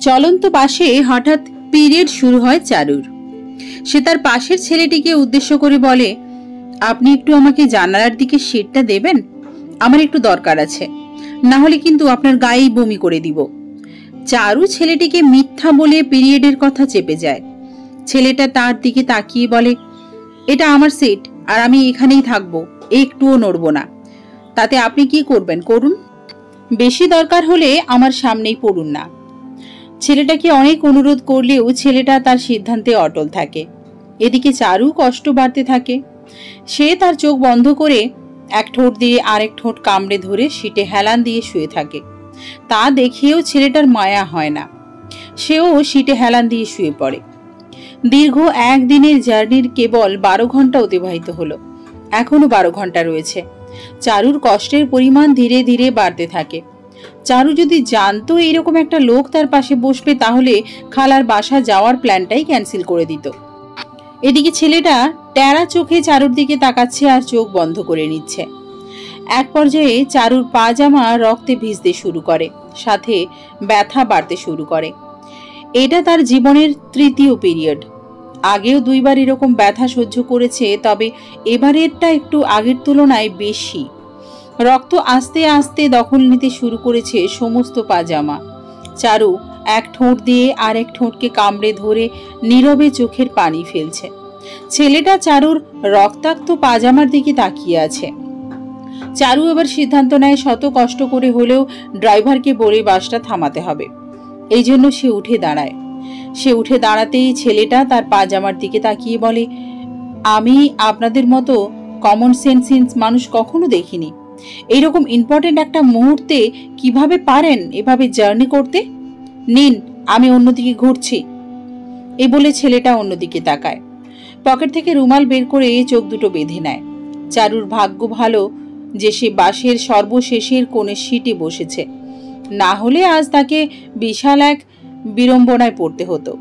চলন্ত বাসে হঠাৎ পিরিয়ড শুরু হয় চারুর। সে তার পাশের ছেলেটিকে উদ্দেশ্য করে বলে, আপনি একটু আমাকে জানালার দিকে সিটটা দেবেন, আমার একটু দরকার আছে, না হলে কিন্তু আপনার গায়েই বমি করে দিব। চারু ছেলেটিকে মিথ্যা বলে পিরিয়ডের কথা চেপে যায়। ছেলেটা তার দিকে তাকিয়ে বলে, এটা আমার সিট আর আমি এখানেই থাকবো, একটুও নড়বো না। তাতে আপনি কি করবেন করুন, বেশি দরকার হলে আমার সামনেই পড়ুন না। ছেলেটাকে অনেক অনুরোধ করলেও ছেলেটা তার সিদ্ধান্তে অটল থাকে। এদিকে চারু কষ্ট বাড়তে থাকে। সে তার চোখ বন্ধ করে এক ঠোঁট দিয়ে আরেক ঠোঁট কামড়ে ধরে সিটে হেলান দিয়ে শুয়ে থাকে। তা দেখেও ছেলেটার মায়া হয় না, সেও সিটে হেলান দিয়ে শুয়ে পড়ে। দীর্ঘ একদিনের জার্নির কেবল 12 ঘন্টা অতিবাহিত হলো। এখনো 12 ঘন্টা রয়েছে। চারুর কষ্টের পরিমাণ ধীরে ধীরে বাড়তে থাকে। চারু যদি জানতো এরকম একটা লোক তার পাশে বসবে, তাহলে খালার বাসা যাওয়ার প্ল্যানটাই ক্যান্সেল করে দিত। এদিকে ছেলেটা ট্যারা চোখে চারুর দিকে তাকাচ্ছে আর চোখ বন্ধ করে নিচ্ছে। এক পর্যায়ে চারুর পাজামা রক্তে ভিজতে শুরু করে, সাথে ব্যথা বাড়তে শুরু করে। এটা তার জীবনের 3য় পিরিয়ড। আগেও 2 বার এরকম ব্যথা সহ্য করেছে, তবে এবারেরটা একটু আগের তুলনায় বেশি। রক্ত আস্তে আস্তে দখল নিতে শুরু করেছে সমস্ত পাজামা। চারু এক ঠোঁট দিয়ে আরেক ঠোঁটকে কামড়ে ধরে নীরবে চোখের পানি ফেলছে। ছেলেটা চারুর রক্তাক্ত পাজামার দিকে তাকিয়ে আছে। চারু এবার সিদ্ধান্ত নেয় শত কষ্ট করে হলেও ড্রাইভারকে বলে বাসটা থামাতে হবে। এই জন্য সে উঠে দাঁড়ায়। সে উঠে দাঁড়াতেই ছেলেটা তার পাজামার দিকে তাকিয়ে বলে, আমি আপনাদের মতো কমন সেন্স মানুষ কখনো দেখিনি। এইরকম ইম্পর্টেন্ট একটা মুহূর্তে কিভাবে পারেন এভাবে জার্নি করতে? নিন, আমি অন্যদিকে ঘুরছি। এই বলে ছেলেটা অন্যদিকে তাকায়। পকেট থেকে রুমাল বের করে চোখ দুটো বেঁধে নেয়। চারুর ভাগ্য ভালো যে সে বাসের সর্বশেষের কোণে সিটে বসেছে, না হলে আজ তাকে বিশাল এক বিড়ম্বনায় পড়তে হতো।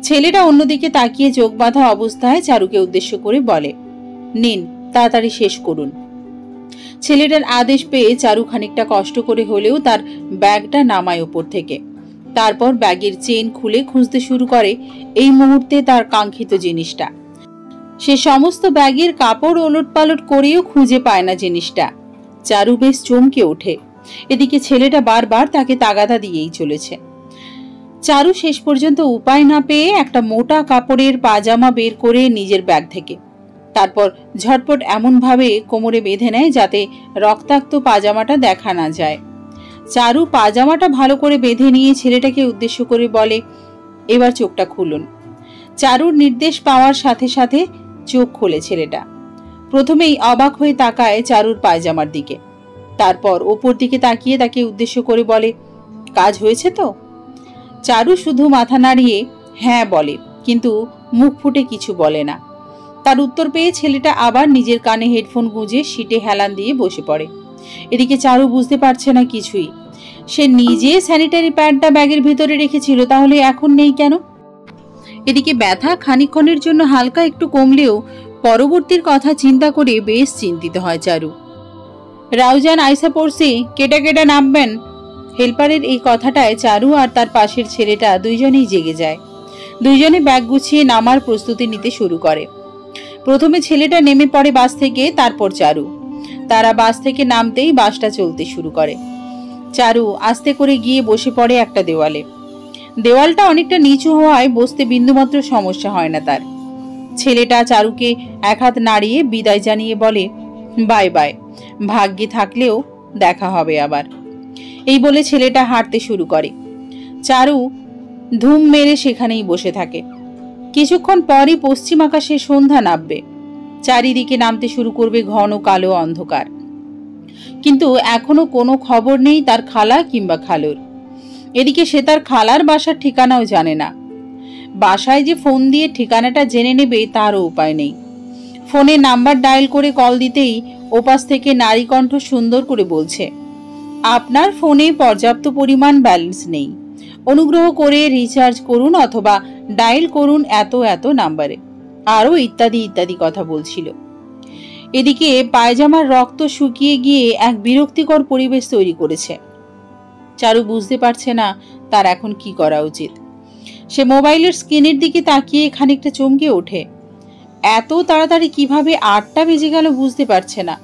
ছেলেটা অন্যদিকে তাকিয়ে চোখ বাঁধা অবস্থায় চারুকে উদ্দেশ্য করে বলে, নিন, তাড়াতাড়ি শেষ করুন। ছেলেটার আদেশ পেয়ে চারু খানিকটা কষ্ট করে হলেও তার ব্যাগটা নামায় উপর থেকে। তারপর ব্যাগের চেন খুলে খুঁজতে শুরু করে এই মুহূর্তে তার কাঙ্ক্ষিত জিনিসটা। সে সমস্ত ব্যাগের কাপড় ওলটপালট করেও খুঁজে পায় না জিনিসটা। চারু বেশ চমকে ওঠে। এদিকে ছেলেটা বারবার তাকে তাগাদা দিয়েই চলেছে। চারু শেষ পর্যন্ত উপায় না পেয়ে একটা মোটা কাপড়ের পাজামা বের করে নিজের ব্যাগ থেকে, তারপর ঝটপট এমন ভাবে কোমরে বেঁধে নেয় যাতে রক্তাক্ত পাজামাটা দেখা না যায়। চারু পাজামাটা ভালো করে বেঁধে নিয়ে ছেলেটাকে উদ্দেশ্য করে বলে, এবার চোখটা খুলুন। চারুর নির্দেশ পাওয়ার সাথে সাথে চোখ খোলে ছেলেটা। প্রথমেই অবাক হয়ে তাকায় চারুর পায়জামার দিকে, তারপর ওপর দিকে তাকিয়ে তাকে উদ্দেশ্য করে বলে, কাজ হয়েছে তো? চারু শুধু মাথা নাড়িয়ে হ্যাঁ বলে, কিন্তু মুখ ফুটে কিছু বলে না। তার উত্তর পেয়ে ছেলেটা আবার নিজের কানে হেডফোন গুঁজে সিটে হেলান দিয়ে বসে পড়ে। এদিকে চারু বুঝতে পারছে না কিছুই। সে নিজে স্যানিটারি প্যাডটা ব্যাগের ভিতরে রেখেছিল, তাহলে এখন নেই কেন? এদিকে ব্যথা খানিকক্ষণের জন্য হালকা একটু কমলেও পরবর্তীর কথা চিন্তা করে বেশ চিন্তিত হয় চারু। রাউজান আইসা পড়ছি, কেটা কেটা নামবেন? হেল্পারের এই কথাটায় চারু আর তার পাশের ছেলেটা দুইজনেই জেগে যায়। দুইজনে ব্যাগ গুছিয়ে নামার প্রস্তুতি নিতে শুরু করে। প্রথমে ছেলেটা নেমে পড়ে বাস থেকে, তারপর চারু। তারা বাস থেকে নামতেই বাসটা চলতে শুরু করে। চারু আস্তে করে গিয়ে বসে পড়ে একটা দেওয়ালে। দেওয়ালটা অনেকটা নিচু হওয়ায় বসতে বিন্দুমাত্র সমস্যা হয় না তার। ছেলেটা চারুকে এক হাত নাড়িয়ে বিদায় জানিয়ে বলে, বাই বাই, ভাগ্যে থাকলেও দেখা হবে আবার। এই বলে ছেলেটা হাঁটতে শুরু করে। চারু ধুম মেরে সেখানেই বসে থাকে। কিছুক্ষণ পরই পশ্চিম আকাশে সন্ধ্যা নামবে। চারিদিকে নামতে শুরু করবে ঘন কালো অন্ধকার। কিন্তু এখনো কোনো খবর নেই তার খালা কিংবা খালুর। এদিকে সে তার খালার বাসার ঠিকানাও জানে না। বাসায় যে ফোন দিয়ে ঠিকানাটা জেনে নেবে তারও উপায় নেই। ফোনে নাম্বার ডায়াল করে কল দিতেই ওপাশ থেকে নারী কণ্ঠ সুন্দর করে বলছে, আপনার ফোনে পর্যাপ্ত পরিমাণ ব্যালেন্স নেই, অনুগ্রহ করে রিচার্জ করুন অথবা ডায়াল করুন এত এত নাম্বারে, আরও ইত্যাদি ইত্যাদি কথা বলছিল। এদিকে পায়জামার রক্ত শুকিয়ে গিয়ে এক বিরক্তিকর পরিবেশ তৈরি করেছে। চারু বুঝতে পারছে না তার এখন কি করা উচিত। সে মোবাইলের স্ক্রিনের দিকে তাকিয়ে খানিকটা চমকে ওঠে। এত তাড়াতাড়ি কিভাবে 8টা বেজে গেল বুঝতে পারছে না।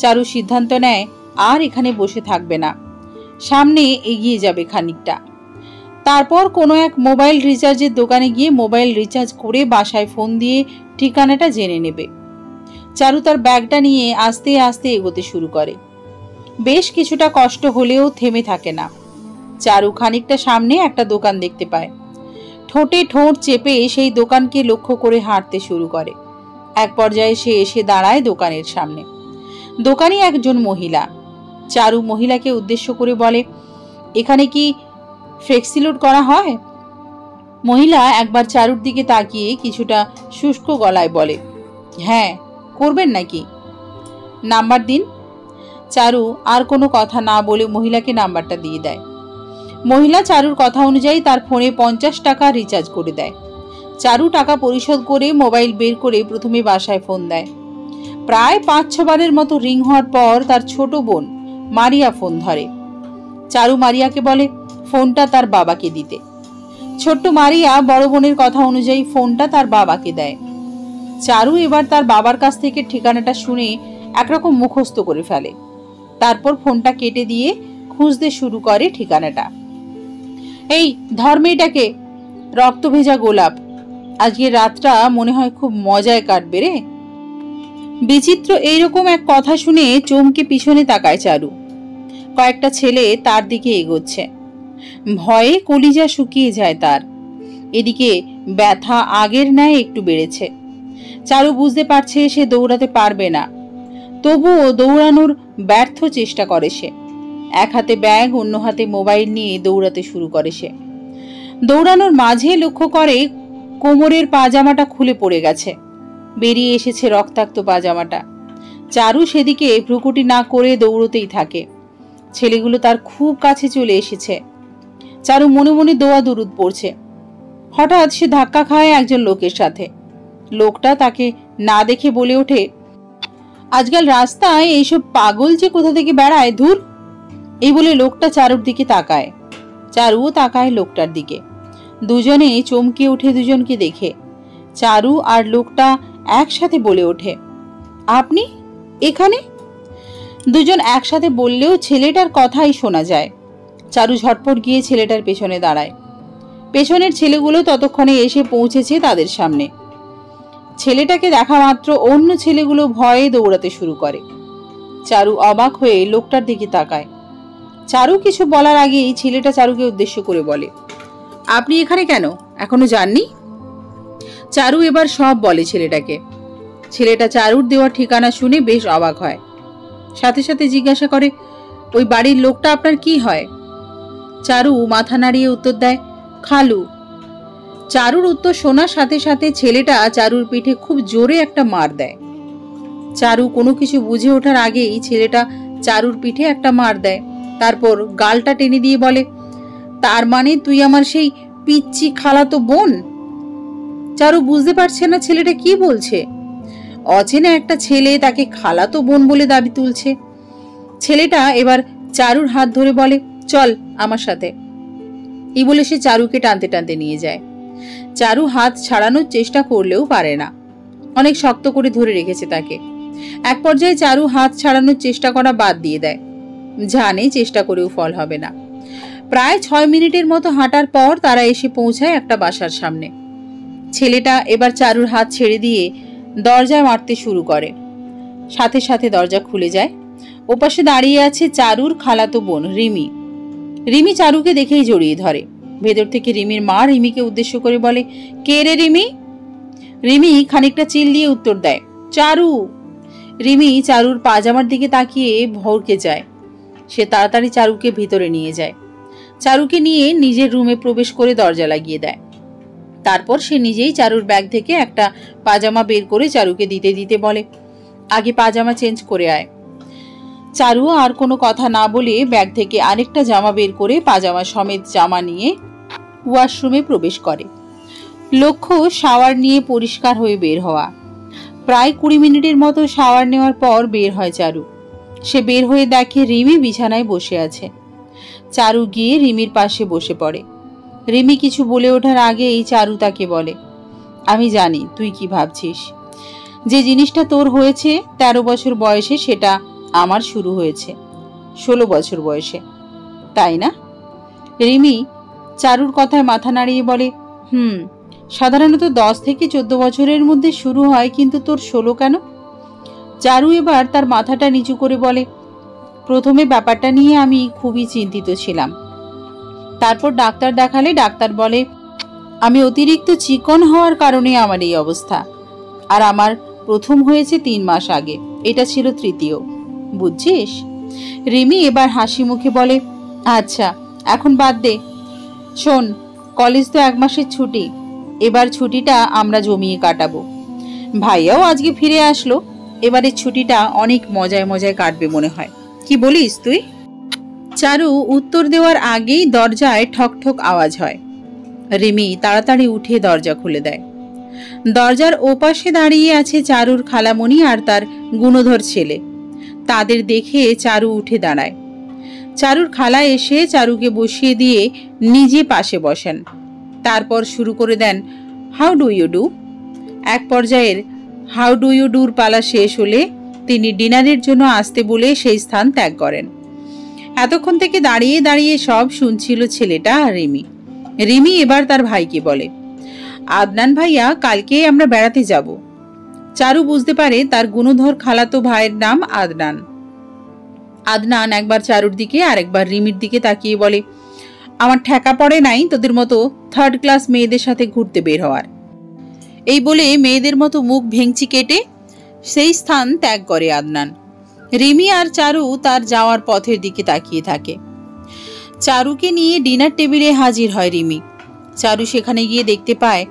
চারু সিদ্ধান্ত নেয় আর এখানে বসে থাকবে না, সামনে এগিয়ে যাবে খানিকটা। তারপর কোনো এক মোবাইল রিচার্জের দোকানে গিয়ে মোবাইল রিচার্জ করে বাসায় ফোন দিয়ে ঠিকানাটা জেনে নেবে। চারু তার ব্যাগটা নিয়ে আস্তে আস্তে এগোতে শুরু করে। বেশ কিছুটা কষ্ট হলেও থেমে থাকে না। চারু খানিকটা সামনে একটা দোকান দেখতে পায়। ঠোঁটে ঠোঁট চেপে সেই দোকানকে লক্ষ্য করে হাঁটতে শুরু করে। এক পর্যায়ে সে এসে দাঁড়ায় দোকানের সামনে। দোকানে একজন মহিলা। চারু মহিলাকে উদ্দেশ্য করে বলে, এখানে কি ফ্লেক্সি লোড করা হয়? মহিলা একবার চারুর দিকে তাকিয়ে কিছুটা শুষ্ক গলায় বলে, হ্যাঁ, করবেন নাকি? নাম্বার দিন। চারু আর কোনো কথা না বলে মহিলাকে নাম্বারটা দিয়ে দেয়। মহিলা চারুর কথা অনুযায়ী তার ফোনে 50 টাকা রিচার্জ করে দেয়। চারু টাকা পরিশোধ করে মোবাইল বের করে প্রথমে বাসায় ফোন দেয়। প্রায় 5-6 বারের মতো রিং হওয়ার পর তার ছোট বোন মারিয়া ফোন ধরে। চারু মারিয়াকে বলে ফোনটা তার বাবাকে দিতে। ছোট্ট মারিয়া বড় বোনের কথা অনুযায়ী ফোনটা তার বাবাকে দেয়। চারু এবার তার বাবার কাছ থেকে ঠিকানাটা শুনে একরকম মুখস্থ করে ফেলে। তারপর ফোনটা কেটে দিয়ে খুঁজতে শুরু করে ঠিকানাটা। এই ধর মেয়েটাকে, রক্ত ভেজা গোলাপ, আজকের রাতটা মনে হয় খুব মজায় কাটবে রে। বিচিত্র এইরকম এক কথা শুনে চমকে পিছনে তাকায় চারু। কয়েকটা ছেলে তার দিকে এগোচ্ছে। ভয়ে কলিজা শুকিয়ে যায় তার। এদিকে ব্যথা আগের ন্যায় একটু বেড়েছে। চারু বুঝতে পারছে সে দৌড়াতে পারবে না, তবুও দৌড়ানোর ব্যর্থ চেষ্টা করে সে। এক হাতে ব্যাগ, অন্য হাতে মোবাইল নিয়ে দৌড়াতে শুরু করে সে। দৌড়ানোর মাঝে লক্ষ্য করে কোমরের পাজামাটা খুলে পড়ে গেছে, বেরিয়ে এসেছে রক্তাক্ত পাজামাটা। চারু সেদিকে ভ্রুকুটি না করে দৌড়তেই থাকে। ছেলেগুলো তার খুব কাছে চলে এসেছে। চারু মনে মনে দোয়া দুরুদ পড়ছে। হঠাৎ সে ধাক্কা খায় একজন লোকের সাথে। লোকটা তাকে না দেখে বলে ওঠে, আজকাল রাস্তায় এইসব পাগল যে কোথা থেকে বেড়ায়, ধুর। এই বলে লোকটা চারুর দিকে তাকায়। চারুও তাকায় লোকটার দিকে। দুজনে চমকে ওঠে দুজনকে দেখে। চারু আর লোকটা একসাথে বলে ওঠে, আপনি এখানে? দুজন একসাথে বললেও ছেলেটার কথাই শোনা যায়। চারু ঝটপট গিয়ে ছেলেটার পেছনে দাঁড়ায়। পেছনের ছেলেগুলো ততক্ষণে এসে পৌঁছেছে তাদের সামনে। ছেলেটাকে দেখা মাত্র অন্য ছেলেগুলো ভয়ে দৌড়াতে শুরু করে। চারু অবাক হয়ে লোকটার দিকে তাকায়। চারু কিছু বলার আগেই ছেলেটা চারুকে উদ্দেশ্য করে বলে, আপনি এখানে কেন, এখনো যাননি? চারু এবার সব বলে ছেলেটাকে। ছেলেটা চারুর দেওয়া ঠিকানা শুনে বেশ অবাক হয়। সাথে সাথে জিজ্ঞাসা করে, ওই বাড়ির লোকটা আপনার কি হয়? চারু মাথা নাড়িয়ে উত্তর দেয়, খালু। চারুর উত্তর শোনার সাথে সাথে ছেলেটা চারুর পিঠে খুব জোরে একটা মার দেয়। চারু কোনো কিছু বুঝে ওঠার আগেই ছেলেটা চারুর পিঠে একটা মার দেয়। তারপর গালটা টেনে দিয়ে বলে, তার মানে তুই আমার সেই পিচ্চি খালাতো বোন? চারু বুঝতে পারছে না ছেলেটা কি বলছে। অচেনা একটা ছেলে তাকে খালাতো বোন বলে দাবি তুলছে। ছেলেটা এবার চারুর হাত ধরে বলে, চল আমার সাথে। এই বলে সে চারুকে টানতে টানতে নিয়ে যায়। চারু হাত ছাড়ানোর চেষ্টা করলেও পারে না, অনেক শক্ত করে ধরে রেখেছে তাকে। এক পর্যায়ে চারু হাত ছাড়ানোর চেষ্টা করা বাদ দিয়ে দেয়, জানে চেষ্টা করেও ফল হবে না। প্রায় 6 মিনিটের মতো হাঁটার পর তারা এসে পৌঁছায় একটা বাসার সামনে। ছেলেটা এবার চারুর হাত ছেড়ে দিয়ে দরজায় মারতে শুরু করে। সাথে সাথে দরজা খুলে যায়। ওপাশে দাঁড়িয়ে আছে চারুর খালাতো বোন রিমি। রিমি চারুকে দেখেই জড়িয়ে ধরে। ভেতর থেকে রিমির মা রিমিকে উদ্দেশ্য করে বলে, কে রে রিমি? রিমি খানিকটা চিল দিয়ে উত্তর দেয়, চারু। রিমি চারুর পাজামার দিকে তাকিয়ে ভরকে যায়। সে তাড়াতাড়ি চারুকে ভিতরে নিয়ে যায়। চারুকে নিয়ে নিজের রুমে প্রবেশ করে দরজা লাগিয়ে দেয়। তারপর সে নিজেই চারুর ব্যাগ থেকে একটা পাজামা বের করে চারুকে দিতে দিতে বলে, আগে পাজামা চেঞ্জ করে আয়। চারু আর কোনো কথা না বলে ব্যাগ থেকে আরেকটা জামা বের করে পাজামা সমেত জামা নিয়ে ওয়াশরুমে প্রবেশ করে। লক্ষ্য শাওয়ার নিয়ে পরিষ্কার হয়ে বের হওয়া। প্রায় 20 মিনিটের মতো শাওয়ার নেওয়ার পর বের হয় চারু। সে বের হয়ে দেখে রিমি বিছানায় বসে আছে। চারু গিয়ে রিমির পাশে বসে পড়ে। রিমি কিছু বলে ওঠার আগেই চারু তাকে বলে, আমি জানি তুই কি ভাবছিস। যে জিনিসটা তোর হয়েছে 13 বছর বয়সে, সেটা আমার শুরু হয়েছে 16 বছর বয়সে, তাই না? রিমি চারুর কথায় মাথা নাড়িয়ে বলে, সাধারণত 10 থেকে 14 বছরের মধ্যে শুরু হয়, কিন্তু তোর 16 কেন? চারু এবার তার মাথাটা নিচু করে বলে, প্রথমে ব্যাপারটা নিয়ে আমি খুবই চিন্তিত ছিলাম। তারপর ডাক্তার দেখালে ডাক্তার বলে আমি অতিরিক্ত চিকন হওয়ার কারণে আমার এই অবস্থা। আর আমার প্রথম হয়েছে 3 মাস আগে, এটা ছিল তৃতীয়, বুঝছিস? রিমি এবার হাসি মুখে বলে, আচ্ছা এখন বাদ দে, শোন, কলেজ তো 1 মাসের ছুটি, এবার ছুটিটা আমরা জমিয়ে কাটাবো। ভাইয়াও আজকে ফিরে আসলো, এবারের ছুটিটা অনেক মজায় মজায় কাটবে মনে হয়, কি বলিস তুই? চারু উত্তর দেওয়ার আগেই দরজায় ঠক ঠক আওয়াজ হয়। রিমি তাড়াতাড়ি উঠে দরজা খুলে দেয়। দরজার ওপাশে দাঁড়িয়ে আছে চারুর খালামণি আর তার গুণধর ছেলে। তাদের দেখে চারু উঠে দাঁড়ায়। চারুর খালা এসে চারুকে বসিয়ে দিয়ে নিজে পাশে বসেন। তারপর শুরু করে দেন, হাউ ডু ইউ ডু। এক পর্যায়ের হাউ ডু ইউ ডুর পালা শেষ হলে তিনি ডিনারের জন্য আসতে বলে সেই স্থান ত্যাগ করেন। এতক্ষণ থেকে দাঁড়িয়ে দাঁড়িয়ে সব শুনছিল ছেলেটা আর রিমি। রিমি এবার তার ভাইকে বলে, আদনান ভাইয়া, কালকে আমরা বেড়াতে যাব। চারু বুঝতে পারে তার গুণধর খালাতো ভাইয়ের নাম আদনান। আদনান একবার চারুর দিকে আর একবার রিমির দিকে তাকিয়ে বলে, আমার ঠেকা পড়ে নাই তোদের মতো 3rd ক্লাস মেয়েদের সাথে ঘুরতে বের হওয়ার। এই বলে মেয়েদের মতো মুখ ভেঙচি কেটে সেই স্থান ত্যাগ করে আদনান। রিমি আর চারু তার যাওয়ার পথের দিকে তাকিয়ে থাকে। চারুকে নিয়ে ডিনার টেবিলে হাজির হয় রিমি। চারু সেখানে গিয়ে দেখতে পায়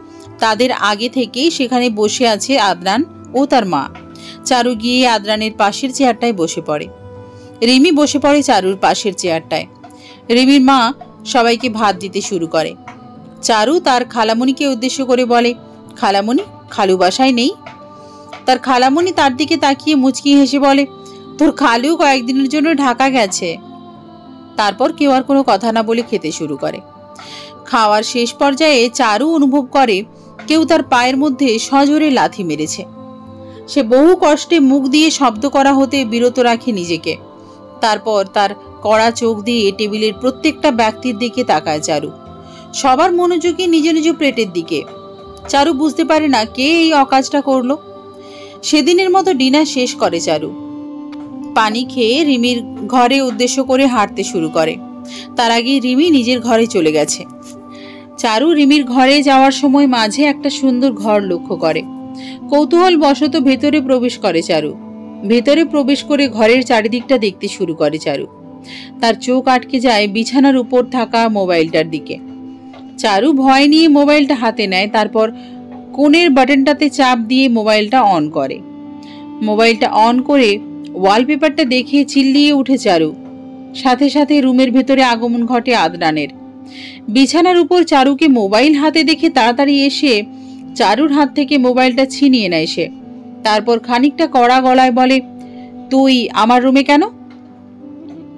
তাদের আগে থেকেই সেখানে বসে আছে আদনান ও তার মা। চারু গিয়ে আদনানের পাশের চেয়ারটায় বসে পড়ে। রিমি বসে পড়ে চারুর পাশের চেয়ারটায়। রিমির মা সবাইকে ভাত দিতে শুরু করে। চারু তার খালামণিকে উদ্দেশ্য করে বলে, খালামণি, খালু বাসায় নেই? তার খালামণি তার দিকে তাকিয়ে মুচকি হেসে বলে, তোর খালু কয়েকদিনের জন্য ঢাকা গেছে। তারপর কেউ আর কোনো কথা না বলে খেতে শুরু করে। খাওয়ার শেষ পর্যায়ে চারু অনুভব করে কেউ তার পায়ের মধ্যে সজোরে লাথি মেরেছে। সে বহু কষ্টে মুখ দিয়ে শব্দ করা হতে বিরত রাখে নিজেকে। তারপর তার কড়া চোখ দিয়ে টেবিলের প্রত্যেকটা ব্যক্তির দিকে তাকায় চারু। সবার মনোযোগী নিজ নিজ প্লেটের দিকে। চারু বুঝতে পারে না কে এই অকাজটা করলো। সেদিনের মতো ডিনার শেষ করে চারু। পানি খেয়ে রিমির ঘরে উদ্দেশ্য করে হাঁটতে শুরু করে। তার আগে রিমি নিজের ঘরে চলে গেছে। চারু রিমির ঘরে যাওয়ার সময় মাঝে একটা সুন্দর ঘর লক্ষ্য করে। কৌতূহল বশত ভেতরে প্রবেশ করে চারু। ভেতরে প্রবেশ করে ঘরের চারিদিকটা দেখতে শুরু করে চারু। তার চোখ আটকে যায় বিছানার উপর থাকা মোবাইলটার দিকে। চারু ভয় নিয়ে মোবাইলটা হাতে নেয়। তারপর কোণের বাটনটাতে চাপ দিয়ে মোবাইলটা অন করে। মোবাইলটা অন করে ওয়ালপেপারটা দেখে চিল্লিয়ে উঠে চারু। সাথে সাথে রুমের ভেতরে আগমন ঘটে আদনানের। বিছানার উপর চারুকে মোবাইল হাতে দেখে তাড়াতাড়ি এসে চারুর হাত থেকে মোবাইলটা ছিনিয়ে নেয় সে। তারপর খানিকটা কড়া গলায় বলে, তুই আমার রুমে কেন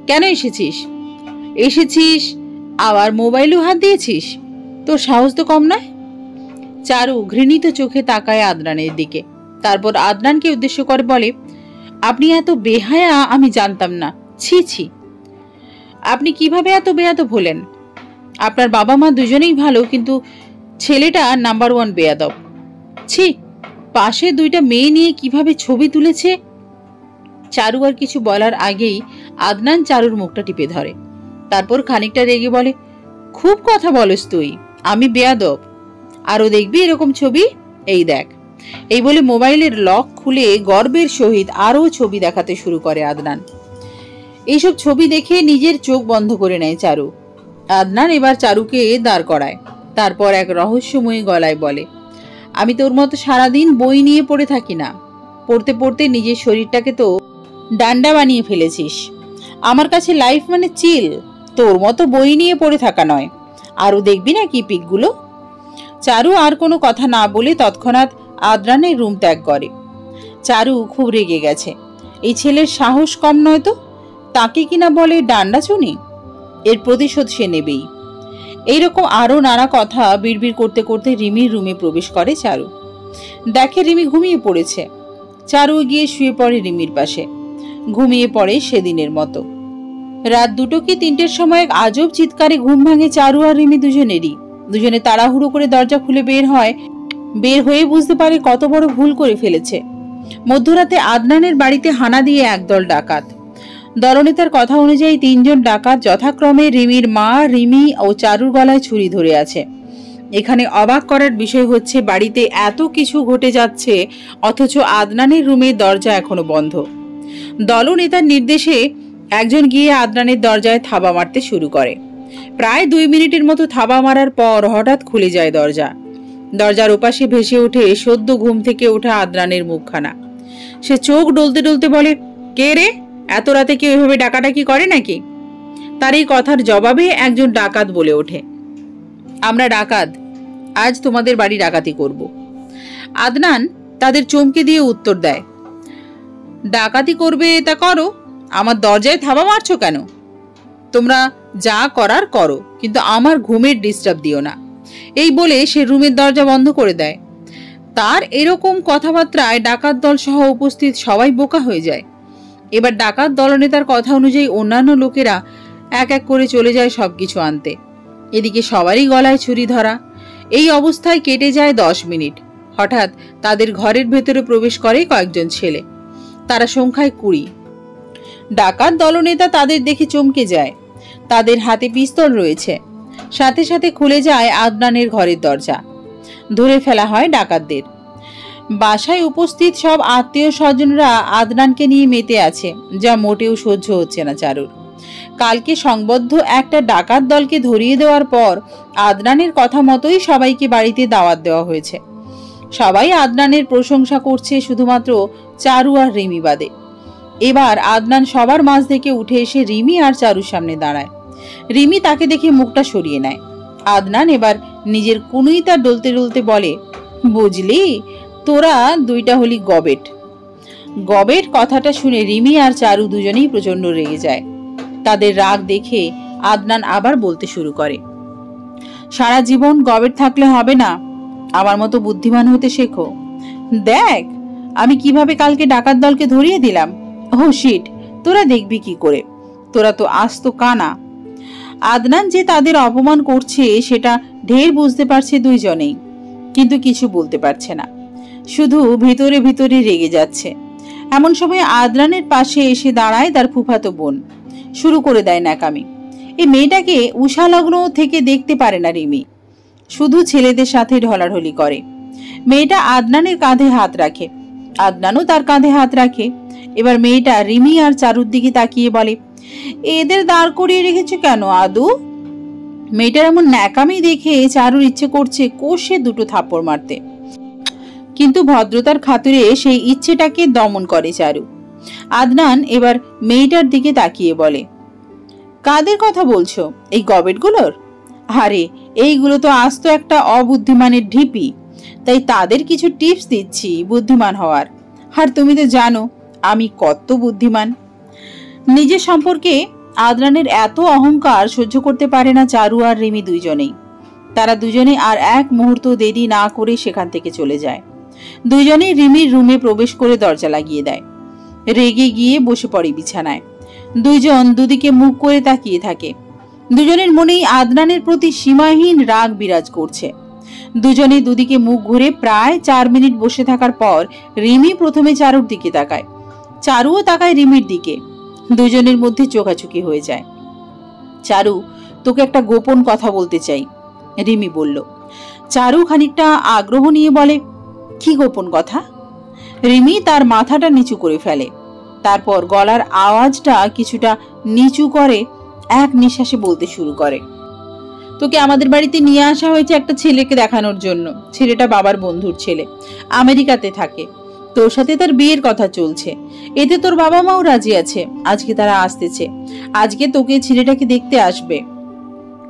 কেন এসেছিস? এসেছিস আবার মোবাইলও হাত দিয়েছিস? তোর সাহস তো কম নয়। চারু ঘৃণিত চোখে তাকায় আদনানের দিকে। তারপর আদনানকে উদ্দেশ্য করে বলে, আপনি এত বেহায়া আমি জানতাম না। ছি ছি, আপনি কিভাবে এত বেয়াদব হলেন? আপনার বাবা মা দুজনেই ভালো, কিন্তু ছেলেটা নাম্বার 1 বেয়াদব। ছি, পাশে 2টা মেয়ে নিয়ে কিভাবে ছবি তুলেছে। চারু আর কিছু বলার আগেই আদনান চারুর মুখটা টিপে ধরে। তারপর খানিকটা রেগে বলে, খুব কথা বলস তুই, আমি বেয়াদব? আরো দেখবি এরকম ছবি, এই দেখ। এই বলে মোবাইলের লক খুলে গর্বের সহিত আরো ছবি দেখাতে শুরু করে আদনান। এইসব ছবি দেখে নিজের চোখ বন্ধ করে নেয় চারু। আদনান এবার চারুকে দাঁড় করায়। তারপর এক রহস্যময়ী গলায় বলে, আমি তোর মতো সারাদিন বই নিয়ে পড়ে থাকি না। পড়তে পড়তে নিজের শরীরটাকে তো ডান্ডা বানিয়ে ফেলেছিস। আমার কাছে লাইফ মানে চিল, তোর মতো বই নিয়ে পড়ে থাকা নয়। আরো দেখবি না কি পিকগুলো। চারু আর কোনো কথা না বলে তৎক্ষণাৎ আদনানের রুম ত্যাগ করে। চারু খুব রেগে গেছে। এই ছেলের সাহস কম নয় তো, তাকে কিনা বলে ডান্ডা চুনি। এর প্রতিশোধ সে নেবেই। এইরকম আরো নানা কথা বিড়বিড় করতে করতে রিমির রুমে প্রবেশ করে চারু। দেখে রিমি ঘুমিয়ে পড়েছে। চারু গিয়ে শুয়ে পড়ে রিমির পাশে, ঘুমিয়ে পড়ে সেদিনের মতো। রাত 2টো কি 3টের সময় এক আজব চিৎকারে ঘুম ভাঙে চারু আর রিমি দুজনেরই। দুজনে তাড়াহুড়ো করে দরজা খুলে বের হয়। বের হয়ে বুঝতে পারে কত বড় ভুল করে ফেলেছে। মধ্যরাতে আদনানের বাড়িতে হানা দিয়ে একদল ডাকাত। দলনেতার কথা অনুযায়ী 3 জন ডাকাত যথাক্রমে রিমির মা, রিমি ও চারুর গলায় ছুরি ধরে আছে। এখানে অবাক করার বিষয় হচ্ছে বাড়িতে এত কিছু ঘটে যাচ্ছে অথচ আদনানের রুমের দরজা এখনো বন্ধ। দলনেতার নির্দেশে একজন গিয়ে আদনানের দরজায় থাবা মারতে শুরু করে। প্রায় 2 মিনিটের মতো থাবা মারার পর হঠাৎ খুলে যায় দরজা। দরজার ওপাশে ভেসে ওঠে সদ্য ঘুম থেকে ওঠা আদনানের মুখখানা। সে চোখ ডলতে ডলতে বলে, কে রে? এত রাতে কেউ এভাবে ডাকাডাকি করে নাকি? তার এই কথার জবাবে একজন ডাকাত বলে ওঠে, আমরা ডাকাত, আজ তোমাদের বাড়ি ডাকাতি করব। আদনান তাদের চমকে দিয়ে উত্তর দেয়, ডাকাতি করবে তা করো, আমার দরজায় থাবা মারছো কেন? তোমরা যা করার করো, কিন্তু আমার ঘুমের ডিস্টার্ব দিও না। এই বলে সে রুমের দরজা বন্ধ করে দেয়। তার এরকম কথাবার্তায় ডাকাত দল সহ উপস্থিত সবাই বোকা হয়ে যায়। এবার ডাকাত দলনেতার কথা অনুযায়ী অন্যান্য লোকেরা এক এক করে চলে যায় সবকিছু আনতে। এদিকে সবারই গলায় ছুরি ধরা। এই অবস্থায় কেটে যায় 10 মিনিট। হঠাৎ তাদের ঘরের ভেতরে প্রবেশ করে কয়েকজন ছেলে। তারা সংখ্যায় 20। ডাকাত দলনেতা তাদের দেখে চমকে যায়। তাদের হাতে পিস্তল রয়েছে। সাথে সাথে খুলে যায় আদনানের ঘরের দরজা। ধরে ফেলা হয় ডাকাতদের। বাসায় উপস্থিত সব আত্মীয় স্বজনরা আদনানকে নিয়ে মেতে আছে, যা মোটেও সহ্য হচ্ছে না চারুর। কালকে সংবদ্ধ একটা ডাকাত দলকে ধরিয়ে দেওয়ার পর আদনানের কথা মতোই সবাইকে বাড়িতে দাওয়াত দেওয়া হয়েছে। সবাই আদনানের প্রশংসা করছে, শুধুমাত্র চারু আর রিমি বাদে। এবার আদনান সবার মাঝ থেকে উঠে এসে রিমি আর চারুর সামনে দাঁড়ায়। রিমি তাকে দেখে মুখটা সরিয়ে নেয়। আদনান এবার নিজের কুনুইতা ডলতে ডলতে বলে, বুঝলি, তোরা দুইটা হলি গবেট। গবেট কথাটা শুনে রিমি আর চারু দুজনেই প্রচন্ড রেগে যায়। তাদের রাগ দেখে আদনান আবার বলতে শুরু করে, সারা জীবন গবেট থাকলে হবে না, আমার মতো বুদ্ধিমান হতে শেখো। দেখ আমি কিভাবে কালকে ডাকাত দলকে ধরিয়ে দিলাম। ও শিট, তোরা দেখবি কি করে, তোরা তো আস্ত কানা। আদনান যে তাদের অপমান করছে সেটা ঢের বুঝতে পারছে দুইজনেই, কিন্তু কিছু বলতে পারছে না, শুধু ভিতরে ভিতরে রেগে যাচ্ছে। এমন সময় আদনানের পাশে এসে দাঁড়ায় তার ফুফাতো বোন। শুরু করে দেয় ন্যাকামি। এই মেয়েটাকে উষালগ্ন থেকে দেখতে পারে না রিমি, শুধু ছেলেদের সাথে ঢলাঢলি করে। মেয়েটা আদনানের কাঁধে হাত রাখে, আদনানও তার কাঁধে হাত রাখে। এবার মেয়েটা রিমি আর চারুর দিকে তাকিয়ে বলে, এদের দাঁড় করিয়ে রেখেছো কেন আদু? মেয়েটার এমন ন্যাকামি দেখে চারুর ইচ্ছে করছে কষে 2টো থাপ্পড় মারতে, কিন্তু ভদ্রতার খাতিরে সেই ইচ্ছেটাকে দমন করে চারু। আদনান এবার মেয়েটার দিকে তাকিয়ে বলে, কাদের কথা বলছো? এই গবেটগুলোর? আরে এইগুলো তো আস্ত একটা অবুদ্ধিমানের ঢিপি, তাই তাদের কিছু টিপস দিচ্ছি বুদ্ধিমান হওয়ার। আর তুমি তো জানো আমি কত বুদ্ধিমান। নিজের সম্পর্কে আদনানের এত অহংকার সহ্য করতে পারে না চারু আর রিমি দুইজনেই। তারা দুজনে আর এক মুহূর্ত দেরি না করে সেখান থেকে চলে যায়। দুইজনেই রিমির রুমে প্রবেশ করে দরজা লাগিয়ে দেয়। রেগে গিয়ে বসে পড়ে বিছানায়। দুইজন দুদিকে মুখ করে তাকিয়ে থাকে। দুজনের মনেই আদনানের প্রতি সীমাহীন রাগ বিরাজ করছে। দুজনে দুদিকে মুখ ঘুরে প্রায় 4 মিনিট বসে থাকার পর রিমি প্রথমে চারুর দিকে তাকায়, চারুও তাকায় রিমির দিকে। দুজনের মধ্যে চোখাচোখি হয়ে যায়। চারু, তোকে একটা গোপন কথা বলতে চাই, রিমি বলল। চারু খানিকটা আগ্রহ নিয়ে বলে, কি গোপন কথা? রিমি তার মাথাটা নিচু করে ফেলে, তারপর গলার আওয়াজটা কিছুটা নিচু করে এক নিঃশ্বাসে বলতে শুরু করে, তোকে আমাদের বাড়িতে নিয়ে আসা হয়েছে একটা ছেলেকে দেখানোর জন্য। ছেলেটা বাবার বন্ধুর ছেলে, আমেরিকাতে থাকে। তোর সাথে তার বিয়ের কথা চলছে। এতে তোর বাবা মাও রাজি আছে। আজকে তারা আসতেছে। আজকে তোকে ছেলেটাকে দেখতে আসবে।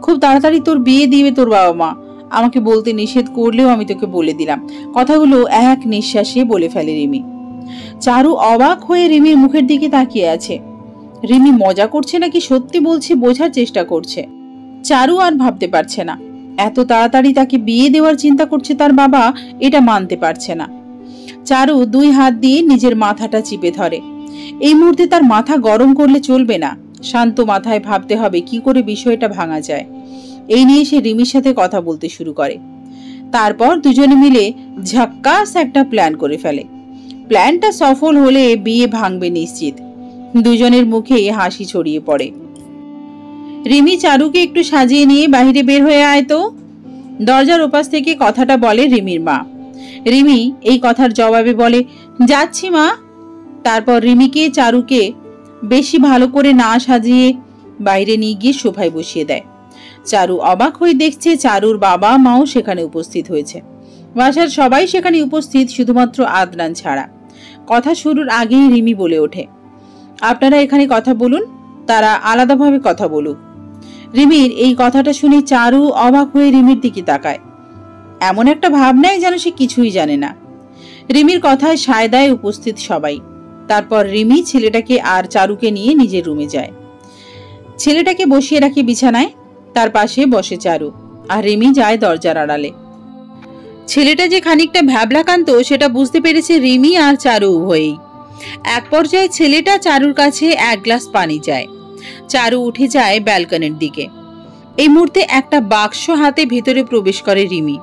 খুব তাড়াতাড়ি তোর বিয়ে দিবে তোর বাবা মা। আমাকে বলতে নিষেধ করলেও আমি তোকে বলে দিলাম। কথাগুলো এক নিঃশ্বাসে বলে ফেলে রিমি। চারু অবাক হয়ে রিমির মুখের দিকে তাকিয়ে আছে। রিমি মজা করছে নাকি সত্যি বলছে বোঝার চেষ্টা করছে। চারু আর ভাবতে পারছে না, এত তাড়াতাড়ি তাকে বিয়ে দেওয়ার চিন্তা করছে তার বাবা, এটা মানতে পারছে না। চারু 2 হাত দিয়ে নিজের মাথাটা চিপে ধরে। এই মুহূর্তে তার মাথা গরম করলে চলবে না, শান্ত মাথায় ভাবতে হবে কি করে বিষয়টা ভাঙা যায়। এই নিয়ে সে রিমির সাথে কথা বলতে শুরু করে। তারপর দুজনে মিলে ঝাক্কাস একটা প্ল্যান করে ফেলে। প্ল্যানটা সফল হলে বিয়ে ভাঙবে নিশ্চিত। দুজনের মুখে হাসি ছড়িয়ে পড়ে। রিমি চারুকে একটু সাজিয়ে নিয়ে বাহিরে বের হয়ে আয় তো। দরজার ওপাশ থেকে কথাটা বলে রিমির মা। রিমি এই কথার জবাবে বলে, যাচ্ছি মা। তারপর রিমিকে চারুকে বেশি ভালো করে না সাজিয়ে বাইরে নিয়ে গিয়ে সোফায় বসিয়ে দেয়। চারু অবাক হয়ে দেখছে চারুর বাবা মাও সেখানে উপস্থিত হয়েছে। বাসার সবাই সেখানে উপস্থিত, শুধুমাত্র আদনান ছাড়া। কথা শুরুর আগেই রিমি বলে ওঠে, আপনারা এখানে কথা বলুন, তারা আলাদাভাবে কথা বলুক। রিমির এই কথাটা শুনে চারু অবাক হয়ে রিমির দিকে তাকায়। এমন একটা ভাব নেয় যেন সে কিছুই জানে না। রিমির কথায় সায়দায় উপস্থিত সবাই। তারপর রিমি ছেলেটাকে আর চারুকে নিয়ে নিজের রুমে যায়। ছেলেটাকে বসিয়ে রাখে বিছানায়, তার পাশে বসে চারু, আর রিমি যায় দরজার আড়ালে। ছেলেটা যে খানিকটা ভ্যাবলাকান্ত সেটা বুঝতে পেরেছে রিমি আর চারু উভয়েই। এক পর্যায়ে ছেলেটা চারুর কাছে 1 গ্লাস পানি চায়। চারু উঠে যায় ব্যালকনির দিকে। এই মুহূর্তে একটা বাক্স হাতে ভেতরে প্রবেশ করে রিমি।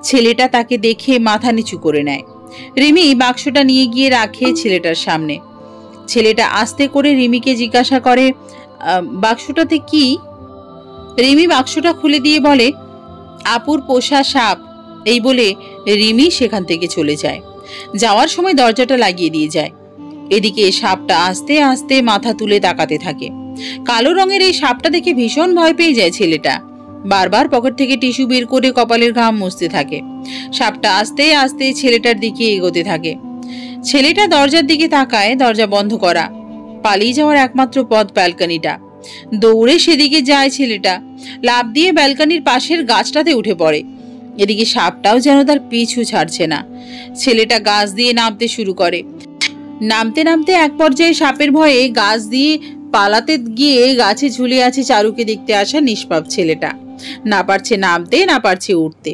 ছেলেটা তাকে দেখে মাথা নিচু করে নেয়। রিমি বাক্সটা নিয়ে গিয়ে রাখে ছেলেটার সামনে। ছেলেটা আস্তে করে রিমিকে জিজ্ঞাসা করে, বাক্সটাতে কি? রিমি বাক্সটা খুলে দিয়ে বলে, আপুর পোষা সাপ। এই বলে রিমি সেখান থেকে চলে যায়। যাওয়ার সময় দরজাটা লাগিয়ে দিয়ে যায়। এদিকে সাপটা আস্তে আস্তে মাথা তুলে তাকাতে থাকে। কালো রঙের এই সাপটা দেখে ভীষণ ভয় পেয়ে যায় ছেলেটা। বারবার পকেট থেকে টিস্যু বের করে কপালের ঘাম মুছতে থাকে। সাপটা আস্তে আস্তে ছেলেটার দিকে এগোতে থাকে। ছেলেটা দরজার দিকে তাকায়, দরজা বন্ধ করা। পালিয়ে যাওয়ার একমাত্র পথ ব্যালকনিটা। দৌড়ে সেদিকে যায় ছেলেটা। লাফ দিয়ে ব্যালকনির পাশের গাছটাতে উঠে পড়ে। এদিকে সাপটাও যেন তার পিছু ছাড়ছে না। ছেলেটা গাছ দিয়ে নামতে শুরু করে। নামতে নামতে এক পর্যায়ে সাপের ভয়ে গাছ দিয়ে পালাতে গিয়ে গাছে ঝুলে আছে চারুকে দেখতে আসা নিষ্পাপ ছেলেটা। না পারছে নামতে, না পারছে উঠতে।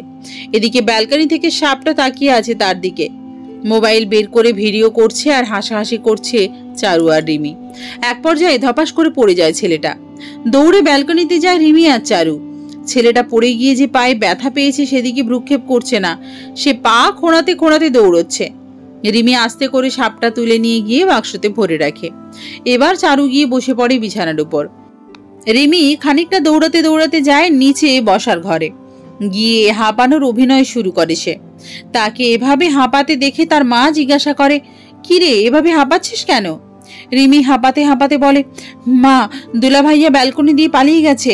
এদিকে ব্যালকনি থেকে সাপটা তাকিয়ে আছে তার দিকে। মোবাইল বের করে ভিডিও করছে আর হাসাহাসি করছে চারু আর রিমি। এক পর্যায়ে ধপাস করে পড়ে যায় ছেলেটা। দৌড়ে ব্যালকনিতে যায় রিমি আর চারু। ছেলেটা পড়ে গিয়ে যে পায়ে ব্যথা পেয়েছে সেদিকে ভ্রুক্ষেপ করছে না। সে পা খোঁড়াতে খোঁড়াতে দৌড়চ্ছে। রিমি আস্তে করে সাপটা তুলে নিয়ে গিয়ে বাক্সতে ভরে রাখে। এবার চারু গিয়ে বসে পড়ে বিছানার উপর। রিমি খানিকটা দৌড়াতে দৌড়াতে যায় নিচে বসার ঘরে। গিয়ে হাঁপানোর অভিনয় শুরু করে সে। তাকে এভাবে হাঁপাতে দেখে তার মা জিজ্ঞাসা করে, কিরে এভাবে হাঁপাচ্ছিস কেন? রিমি হাঁপাতে হাঁপাতে বলে, মা, দুলা ভাইয়া ব্যালকনি দিয়ে পালিয়ে গেছে।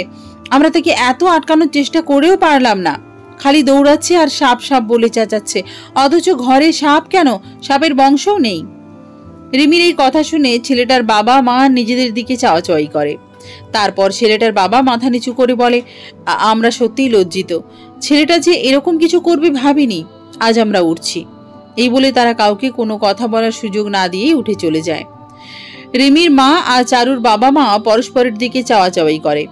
আমরা তাকে এত আটকানোর চেষ্টা করেও পারলাম না। খালি দৌড়াচ্ছে আর সাপ সাপ বলে চেঁচাচ্ছে, অথচ ঘরে সাপ কেন? সাপের বংশও নেই। রিমির এই কথা শুনে ছেলেটার বাবা মা নিজেদের দিকে চাওয়াচাওয়ি করে। তারপর ছেলেটার বাবা মাথা নিচু করে বলে, আমরা সত্যিই লজ্জিত। ছেলেটা যে এরকম কিছু করবে ভাবিনি। আজ আমরা উঠছি। এই বলে তারা কাউকে কোনো কথা বলার সুযোগ না দিয়েই উঠে চলে যায়। রিমির মা আর চারুর বাবা মা পরস্পরের দিকে চাওয়াচাওয়ি করে।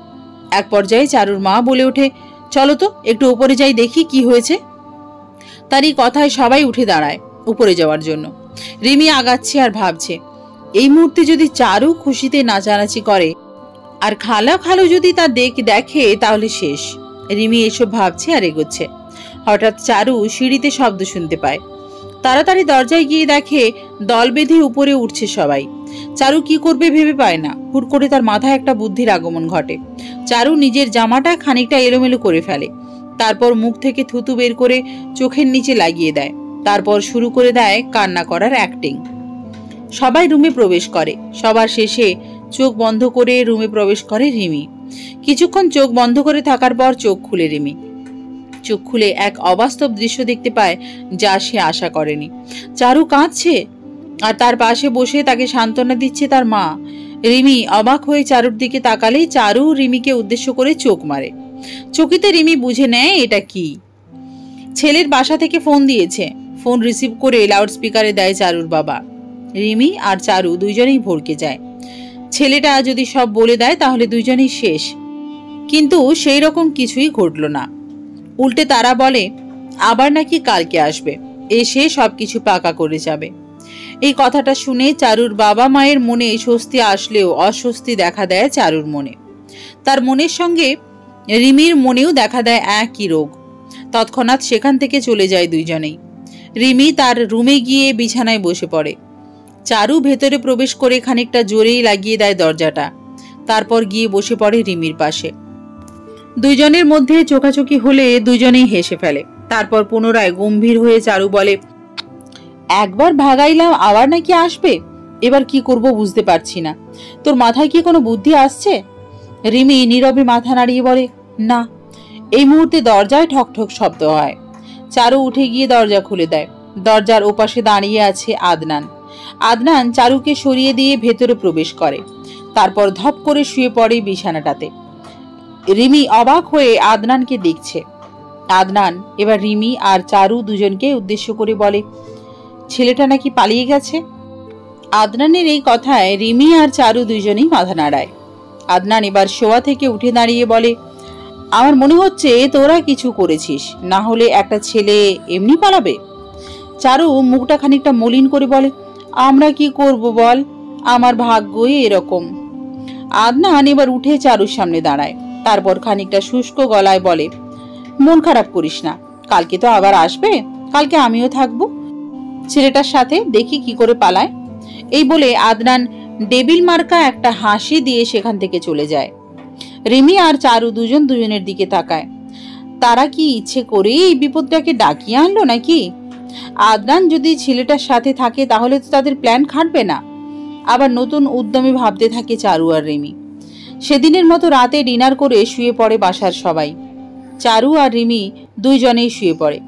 এক পর্যায়ে চারুর মা বলে ওঠে, চলো তো একটু উপরে যাই, দেখি কি হয়েছে। তার এই কথায় সবাই উঠে দাঁড়ায় উপরে যাওয়ার জন্য। রিমি আগাচ্ছে আর ভাবছে, এই মুহূর্তে যদি চারু খুশিতে নাচানাচি করে আর খালু যদি তা দেখে তাহলে শেষ। রিমি এসব ভাবছে আর এগোচ্ছে। হঠাৎ চারু সিঁড়িতে শব্দ শুনতে পায়। তাড়াতাড়ি দরজায় গিয়ে দেখে দল বেঁধে উপরে উঠছে সবাই। চারু কি করবে ভেবে পায় না। হুট করে তার মাথায় একটা বুদ্ধির আগমন ঘটে। চারু নিজের জামাটা খানিকটা এলোমেলো করে ফেলে। তারপর মুখ থেকে থুতু বের করে চোখের নিচে লাগিয়ে দেয়। তারপর শুরু করে দেয় কান্না করার অ্যাক্টিং। সবাই রুমে প্রবেশ করে। সবার শেষে চোখ বন্ধ করে রুমে প্রবেশ করে রিমি। কিছুক্ষণ চোখ বন্ধ করে থাকার পর চোখ খুলে রিমি। চোখ খুলে এক অবাস্তব দৃশ্য দেখতে পায় যা সে আশা করেনি। চারু কাঁদছে আর তার পাশে বসে তাকে সান্ত্বনা দিচ্ছে তার মা। রিমি অবাক হয়ে চারুর দিকে তাকালেই চারু রিমিকে উদ্দেশ্য করে চোখ মারে। চকিতে রিমি বুঝে নেয় এটা কি। ছেলের বাসা থেকে ফোন দিয়েছে। ফোন রিসিভ করে লাউড স্পিকারে দেয় চারুর বাবা। রিমি আর চারু দুইজনেই ভড়কে যায়। ছেলেটা যদি সব বলে দেয় তাহলে দুইজনই শেষ। কিন্তু সেই রকম কিছুই ঘটল না। উল্টে তারা বলে আবার নাকি কালকে আসবে, এসে সবকিছু পাকা করে যাবে। এই কথাটা শুনে চারুর বাবা মায়ের মনে স্বস্তি আসলেও অস্বস্তি দেখা দেয় চারুর মনে। তার মনের সঙ্গে রিমির মনেও দেখা দেয় একই রোগ। তৎক্ষণাৎ সেখান থেকে চলে যায় দুইজনেই। রিমি তার রুমে গিয়ে বিছানায় বসে পড়ে। চারু ভেতরে প্রবেশ করে খানিকটা জোরেই লাগিয়ে দেয় দরজাটা। তারপর গিয়ে বসে পড়ে রিমির পাশে। দুইজনের মধ্যে চোখাচোখি হলে দুইজনেই হেসে ফেলে। তারপর পুনরায় গম্ভীর হয়ে চারু বলে, একবার ভাগাইলাম আবার নাকি আসবে, এবার কি করব বুঝতে পারছি না। তোর মাথায় কি কোনো বুদ্ধি আসছে? রিমি নীরবে মাথা নাড়িয়ে বলে, না। এই মুহূর্তে দরজায় ঠকঠক শব্দ হয়। চারু উঠে গিয়ে দরজা খুলে দেয়। দরজার ওপাশে দাঁড়িয়ে আছে আদনান। আদনান চারুকে সরিয়ে দিয়ে ভেতরে প্রবেশ করে। তারপর ধপ করে শুয়ে পড়ে বিছানাটাতে। রিমি অবাক হয়ে আদনানকে দেখছে। আদনান এবার রিমি আর চারু দুজনকে উদ্দেশ্য করে বলে, ছেলেটা নাকি পালিয়ে গেছে। আদনানের এই কথায় রিমি আর চারু দুইজনেই মাথা নাড়ায়। আদনান এবার শোয়া থেকে উঠে দাঁড়িয়ে বলে, আমার মনে হচ্ছে তোরা কিছু করেছিস, না হলে একটা ছেলে এমনি পালাবে। চারু মুখটা খানিকটা মলিন করে বলে, আমরা কি করব বল, আমার ভাগ্যই এরকম। আদনান এবার উঠে চারুর সামনে দাঁড়ায়। তারপর খানিকটা শুষ্ক গলায় বলে, মন খারাপ করিস না, কালকে তো আবার আসবে, কালকে আমিও থাকবো। ছেলেটার সাথে দেখি কি করে পালায়। এই বলে আদনান ডেবিল মার্কা একটা হাসি দিয়ে সেখান থেকে চলে যায়। রিমি আর চারু দুজন দুজনের দিকে তাকায়। তারা কি ইচ্ছে করে এই বিপদটাকে ডাকিয়ে আনলো নাকি? আদনান যদি ছেলেটার সাথে থাকে তাহলে তো তাদের প্ল্যান খাটবে না। আবার নতুন উদ্যমে ভাবতে থাকে চারু আর রিমি। সেদিনের মতো রাতে ডিনার করে শুয়ে পড়ে বাসার সবাই। চারু আর রিমি দুইজনেই শুয়ে পড়ে।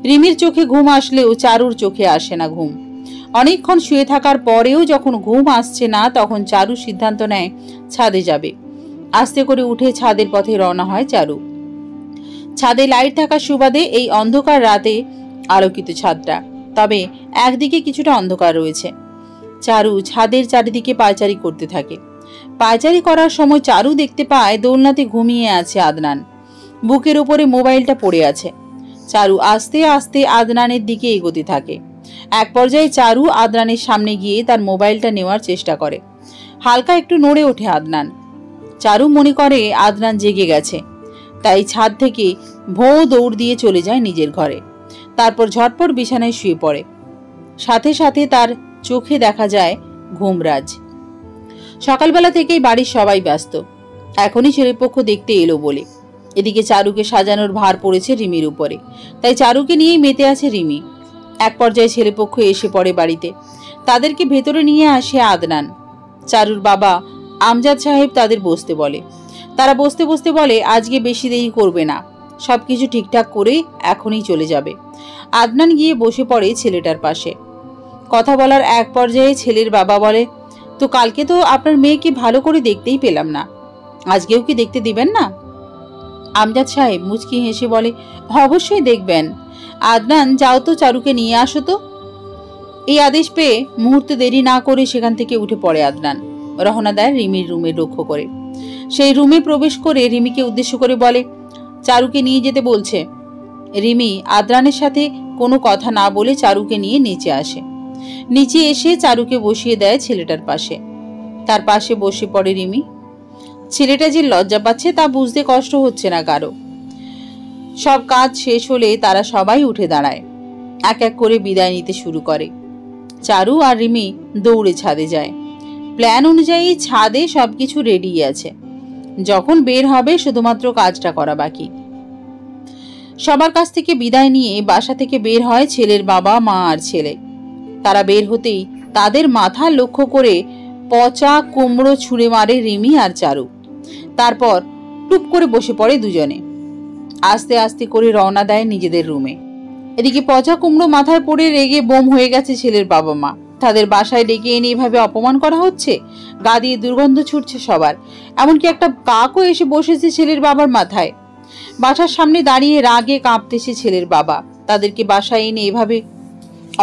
রিমির চোখে ঘুম আসলেও চারুর চোখে আসে না ঘুম। অনেকক্ষণ শুয়ে থাকার পরেও যখন ঘুম আসছে না, তখন চারু সিদ্ধান্ত নেয় ছাদে যাবে। আস্তে করে উঠে ছাদের পথে রওনা হয় চারু। ছাদে লাইট থাকার সুবাদে এই অন্ধকার রাতে আলোকিত ছাদটা, তবে একদিকে কিছুটা অন্ধকার রয়েছে। চারু ছাদের চারিদিকে পায়চারি করতে থাকে। পায়চারি করার সময় চারু দেখতে পায় দোলনাতে ঘুমিয়ে আছে আদনান। বুকের উপরে মোবাইলটা পড়ে আছে। চারু আস্তে আস্তে আদনানের দিকে এগোতে থাকে। এক পর্যায়ে চারু আদনানের সামনে গিয়ে তার মোবাইলটা নেওয়ার চেষ্টা করে। হালকা একটু নড়ে ওঠে আদনান। চারু মনে করে আদনান জেগে গেছে, তাই ছাদ থেকে ভোঁ দৌড় দিয়ে চলে যায় নিজের ঘরে। তারপর ঝটপট বিছানায় শুয়ে পড়ে। সাথে সাথে তার চোখে দেখা যায় ঘুমরাজ। সকালবেলা থেকেই বাড়ির সবাই ব্যস্ত, এখনই ছেলেপক্ষ দেখতে এলো বলে। এদিকে চারুকে সাজানোর ভার পড়েছে রিমির উপরে, তাই চারুকে নিয়েই মেতে আছে রিমি। এক পর্যায়ে ছেলেপক্ষ এসে পড়ে বাড়িতে। তাদেরকে ভেতরে নিয়ে আসে আদনান। চারুর বাবা আমজাদ সাহেব তাদের বসতে বলে। তারা বসতে বসতে বলে, আজকে বেশি দেরি করবে না, সবকিছু ঠিকঠাক করে এখনই চলে যাবে। আদনান গিয়ে বসে পড়ে ছেলেটার পাশে। কথা বলার এক পর্যায়ে ছেলের বাবা বলে, তো কালকে তো আপনার মেয়েকে ভালো করে দেখতেই পেলাম না, আজকেও কি দেখতে দিবেন না? আমজাদ সাহেব মুচকি হেসে বলে, অবশ্যই দেখবেন। আদনান, যাও তো চারুকে নিয়ে আসো তো। এই আদেশ পেয়ে মুহূর্তে দেরি না করে সেখান থেকে উঠে পড়ে আদনান। রওনা দেয় রিমির রুমে লক্ষ্য করে। সেই রুমে প্রবেশ করে রিমিকে উদ্দেশ্য করে বলে, চারুকে নিয়ে যেতে বলছে। রিমি আদনানের সাথে কোনো কথা না বলে চারুকে নিয়ে নিচে আসে। নিচে এসে চারুকে বসিয়ে দেয় ছেলেটার পাশে। তার পাশে বসে পড়ে রিমি। ছেলেটা যে লজ্জা পাচ্ছে তা বুঝতে কষ্ট হচ্ছে না কারো। সব কাজ শেষ হলে তারা সবাই উঠে দাঁড়ায়, এক এক করে বিদায় নিতে শুরু করে। চারু আর রিমি দৌড়ে ছাদে যায়। প্ল্যান অনুযায়ী ছাদে সবকিছু রেডি আছে, যখন বের হবে শুধুমাত্র কাজটা করা বাকি। সবার কাছ থেকে বিদায় নিয়ে বাসা থেকে বের হয় ছেলের বাবা মা আর ছেলে। তারা বের হতেই তাদের মাথা লক্ষ্য করে পচা কুমড়ো ছুঁড়ে মারে রিমি আর চারু। তারপর টুপ করে বসে পড়ে দুজনে। আস্তে আস্তে করে রওনা দেয় নিজেদের রুমে। এদিকে পচা কুমড়ো মাথায় পড়ে রেগে বোম হয়ে গেছে ছেলের বাবা মা। তাদের বাসায় ডেকে এনে এভাবে অপমান করা হচ্ছে, গা দিয়ে দুর্গন্ধ ছুটছে সবার। এমনকি একটা কাকও এসে বসেছে ছেলের বাবার মাথায়। বাসার সামনে দাঁড়িয়ে রাগে কাঁপতেছে ছেলের বাবা। তাদেরকে বাসায় এনে এভাবে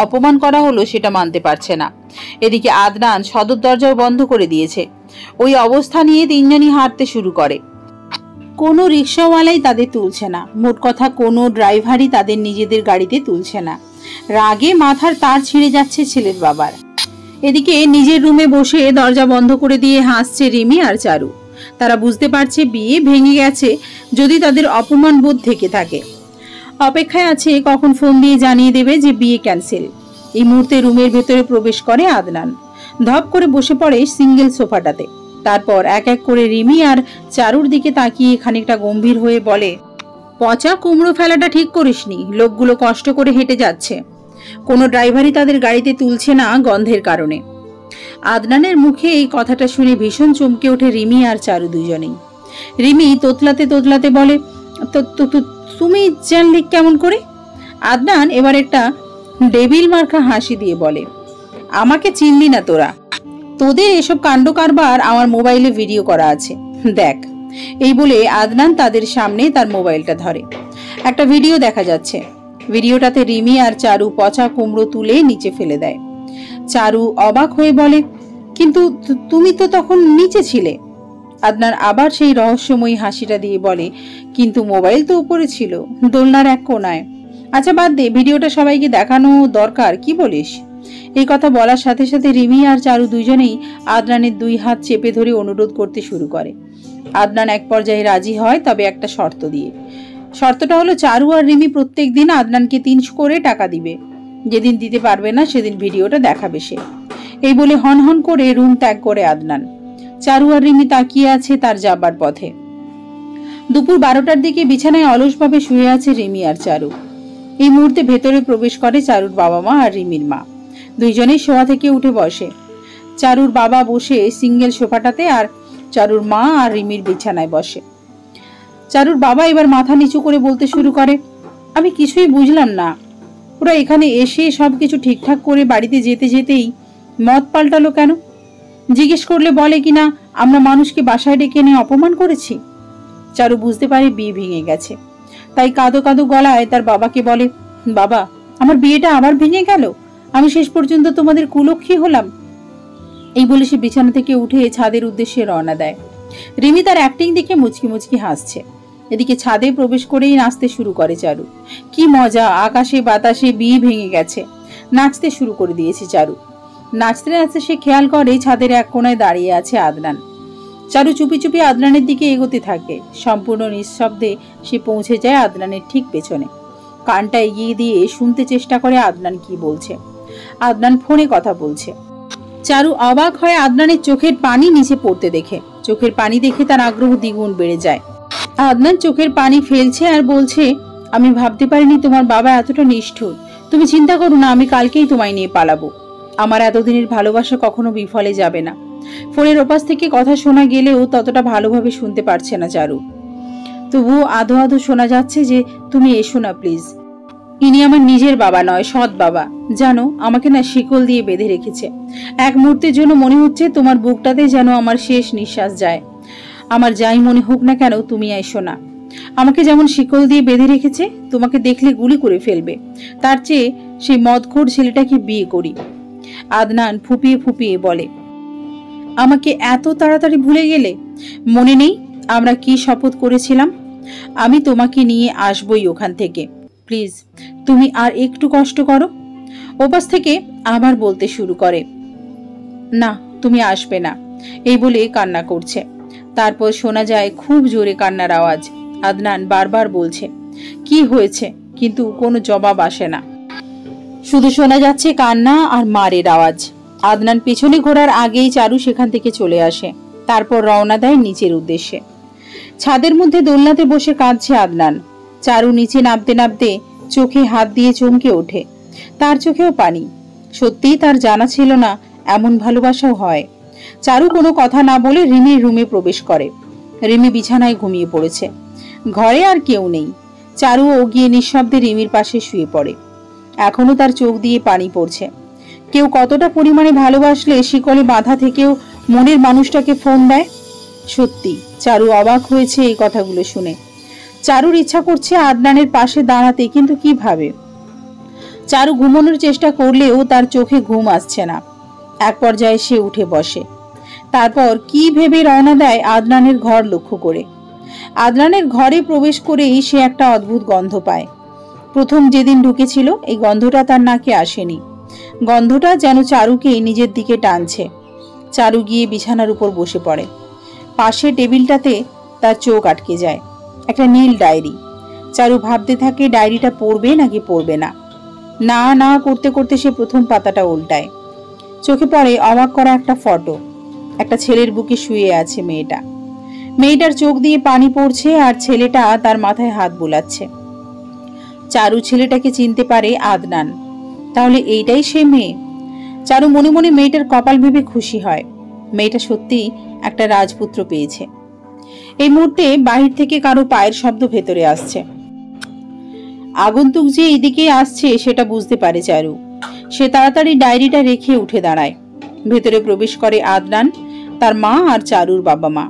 অপমান করা হলো সেটা মানতে পারছে না। এদিকে আদনান সদর দরজাও বন্ধ করে দিয়েছে। ওই অবস্থা নিয়ে তিনজনই হাঁটতে শুরু করে। কোনো রিক্সাওয়ালাই তাদের তুলছে না, মোট কথা কোনো ড্রাইভারই তাদের নিজেদের গাড়িতে তুলছে না। রাগে মাথার তার ছিঁড়ে যাচ্ছে ছেলের বাবার। এদিকে নিজের রুমে বসে দরজা বন্ধ করে দিয়ে হাসছে রিমি আর চারু। তারা বুঝতে পারছে বিয়ে ভেঙে গেছে, যদি তাদের অপমান বোধ থেকে থাকে। অপেক্ষায় আছে কখন ফোন দিয়ে জানিয়ে দেবে যে বিয়ে ক্যান্সেল। এই মুহূর্তে রুমের ভেতরে প্রবেশ করে আদনান। ধপ করে বসে পড়ে সিঙ্গেল সোফাটাতে। তারপর এক এক করে রিমি আর চারুর দিকে তাকিয়ে খানিকটা গম্ভীর হয়ে বলে, পচা কুমড়ো ফেলাটা ঠিক করিসনি, লোকগুলো কষ্ট করে হেঁটে যাচ্ছে, কোনো ড্রাইভারই তাদের গাড়িতে তুলছে না গন্ধের কারণে। আদনানের মুখে এই কথাটা শুনে ভীষণ চমকে ওঠে রিমি আর চারু দুজনেই। রিমি তোতলাতে তোতলাতে বলে, তুমি জানলে কেমন করে? আদনান এবার একটা ডেভিল মার্কা হাসি দিয়ে বলে, আমাকে চিনলি না তোরা? তোদের এসব কাণ্ড কারবার আমার মোবাইলে ভিডিও করা আছে, দেখ। এই বলে আদনান তাদের সামনে তার মোবাইলটা ধরে। একটা ভিডিও দেখা যাচ্ছে। ভিডিওটাতে রিমি আর চারু পচা কুমড়ো তুলে নিচে ফেলে দেয়। চারু অবাক হয়ে বলে, কিন্তু তুমি তো তখন নিচে ছিলে। আদনান আবার সেই রহস্যময়ী হাসিটা দিয়ে বলে, কিন্তু মোবাইল তো উপরে ছিল, দোলনার এক কোনায়। আচ্ছা বাদ দে, ভিডিওটা সবাইকে দেখানো দরকার, কি বলিস? এই কথা বলার সাথে সাথে রিমি আর চারু দুইজনেই আদনানের দুই হাত চেপে ধরে অনুরোধ করতে শুরু করে। আদনান এক পর্যায়ে রাজি হয়, তবে একটা শর্ত দিয়ে। শর্তটা হলো চারু আর রিমি প্রত্যেক দিন আদনানকে 300 করে টাকা দিবে। যেদিন দিতে পারবে না সেদিন ভিডিওটা দেখাবে সে। এই বলে হন হন করে রুম ত্যাগ করে আদনান। চারু আর রিমি তাকিয়ে আছে তার যাবার পথে। দুপুর 12টার দিকে বিছানায় অলসভাবে শুয়ে আছে রিমি আর চারু। এই মুহূর্তে ভেতরে প্রবেশ করে চারুর বাবা মা আর রিমির মা। দুইজনেই শোয়া থেকে উঠে বসে। চারুর বাবা বসে সিঙ্গেল সোফাটাতে আর চারুর মা আর রিমির বিছানায় বসে। চারুর বাবা এবার মাথা নিচু করে বলতে শুরু করে, আমি কিছুই বুঝলাম না, ওরা এখানে এসে সবকিছু ঠিকঠাক করে বাড়িতে যেতে যেতেই মত পাল্টালো কেন? জিজ্ঞেস করলে বলে কিনা আমরা মানুষকে বাসায় ডেকে এনে অপমান করেছি। চারু বুঝতে পারে বিয়ে ভেঙে গেছে, তাই কাঁদো কাঁদো গলায় তার বাবাকে বলে, বাবা আমার বিয়েটা আবার ভেঙে গেল, আমি শেষ পর্যন্ত তোমাদের কুলক্ষী হলাম। এই বলে সে বিছানা থেকে উঠে ছাদের উদ্দেশ্যে রওনা দেয়। রিমি তার অ্যাক্টিং দেখে মুচকি মুচকি হাসছে। এদিকে ছাদে প্রবেশ করেই নাচতে শুরু করে চারু। কি মজা, আকাশে বাতাসে বিয়ে ভেঙে গেছে। নাচতে শুরু করে দিয়েছে চারু। নাচতে নাচতে সে খেয়াল করে ছাদের এক কোনায় দাঁড়িয়ে আছে আদনান। চারু চুপি চুপি আদনানের দিকে এগোতে থাকে। সম্পূর্ণ নিঃশব্দে সে পৌঁছে যায় আদনানের ঠিক পেছনে। কানটা এগিয়ে দিয়ে শুনতে চেষ্টা করে আদনান কি বলছে। আদনান ফোনে কথা বলছে। চারু অবাক হয়ে আদনানের চোখের পানি নিচে পড়তে দেখে। চোখের পানি দেখে তার আগ্রহ দ্বিগুণ বেড়ে যায়। আদনান চোখের পানি ফেলছে আর বলছে, আমি ভাবতে পারিনি তোমার বাবা এতটা নিষ্ঠুর। তুমি চিন্তা করো না, আমি কালকেই তোমায় নিয়ে পালাবো। আমার এতদিনের ভালোবাসা কখনো বিফলে যাবে না। ফোনের ওপাশ থেকে কথা শোনা গেলেও ততটা ভালোভাবে শুনতে পারছে না চারু। তবুও আধো আধো শোনা যাচ্ছে যে, তুমি এসো না প্লিজ। ইনি আমার নিজের বাবা নয়, সৎ বাবা। জানো, আমাকে না শিকল দিয়ে বেঁধে রেখেছে। এক মুহূর্তের জন্য মনে হচ্ছে তোমার বুকটাতে যেন আমার শেষ নিঃশ্বাস যায়। আমার যাই মনে হোক না কেন, তুমি এসো না। আমাকে যেমন শিকল দিয়ে বেঁধে রেখেছে, তোমাকে দেখলে গুলি করে ফেলবে। তার চেয়ে সেই মদখোর ছেলেটাকে বিয়ে করি। আদনান ফুপিয়ে ফুপিয়ে বলে, আমাকে এত তাড়াতাড়ি ভুলে গেলে? মনে নেই আমরা কি শপথ করেছিলাম? আমি তোমাকে নিয়ে আসবই ওখান থেকে। প্লিজ তুমি আর একটু কষ্ট করো। ওপাশ থেকে আবার বলতে শুরু করে, না তুমি আসবে না। এই বলে কান্না করছে। তারপর শোনা যায় খুব জোরে কান্নার আওয়াজ। আদনান বারবার বলছে কি হয়েছে, কিন্তু কোনো জবাব আসে না। শুধু শোনা যাচ্ছে কান্না আর মারের আওয়াজ। আদনান পেছনে ঘোরার আগেই চারু সেখান থেকে চলে আসে। তারপর রওনা দেয় নিচের উদ্দেশ্যে। ছাদের মধ্যে দোলনাতে বসে কাঁদছে আদনান। চারু নিচে নামতে নামতে চোখে হাত দিয়ে চমকে ওঠে। তার চোখেও পানি। সত্যিই তার জানা ছিল না এমন ভালোবাসাও হয়। চারু কোনো কথা না বলে রিমির রুমে প্রবেশ করে। রিমি বিছানায় ঘুমিয়ে পড়েছে। ঘরে আর কেউ নেই। চারুও গিয়ে নিঃশব্দে রিমির পাশে শুয়ে পড়ে। এখনো তার চোখ দিয়ে পানি পড়ছে। কেউ কতটা পরিমাণে ভালোবাসলে শিকলে বাঁধা থেকেও মনের মানুষটাকে ফোন দেয়। সত্যি চারু অবাক হয়েছে এই কথাগুলো শুনে। চারুর ইচ্ছা করছে আদনানের পাশে দাঁড়াতে, কিন্তু কিভাবে? চারু ঘুমানোর চেষ্টা করলেও তার চোখে ঘুম আসছে না। এক পর্যায়ে সে উঠে বসে। তারপর কি ভেবে রওনা দেয় আদনানের ঘর লক্ষ্য করে। আদনানের ঘরে প্রবেশ করেই সে একটা অদ্ভুত গন্ধ পায়। প্রথম যেদিন ঢুকেছিল এই গন্ধটা তার নাকে আসেনি। গন্ধটা যেন চারুকে নিজের দিকে টানছে। চারু গিয়ে বিছানার উপর বসে পড়ে। পাশে টেবিলটাতে তার চোখ আটকে যায়। একটা নীল ডায়েরি। চারু ভাবতে থাকে ডায়েরিটা পড়বে নাকি পড়বে না। না না করতে করতে সে প্রথম পাতাটা উল্টায়। চোখে পড়ে অবাক করা একটা ফটো। একটা ছেলের বুকে শুয়ে আছে মেয়েটা। মেয়েটার চোখ দিয়ে পানি পড়ছে আর ছেলেটা তার মাথায় হাত বুলাচ্ছে। চারু ছেলেটাকে চিনতে পারে আদনান। তাহলে এইটাই সে মেয়ে। চারু মনে মনে মেয়েটার কপাল ভেবে খুশি হয়। মেয়েটা সত্যি একটা রাজপুত্র পেয়েছে। এই মুহূর্তে বাহির থেকে কারো পায়ের শব্দ ভেতরে আসছে। আগন্তুক যে এদিকে আসছে সেটা বুঝতে পারে চারু। সে তাড়াতাড়ি ডায়েরিটা রেখে উঠে দাঁড়ায়। ভেতরে প্রবেশ করে আদনান, তার মা আর চারুর বাবা মা।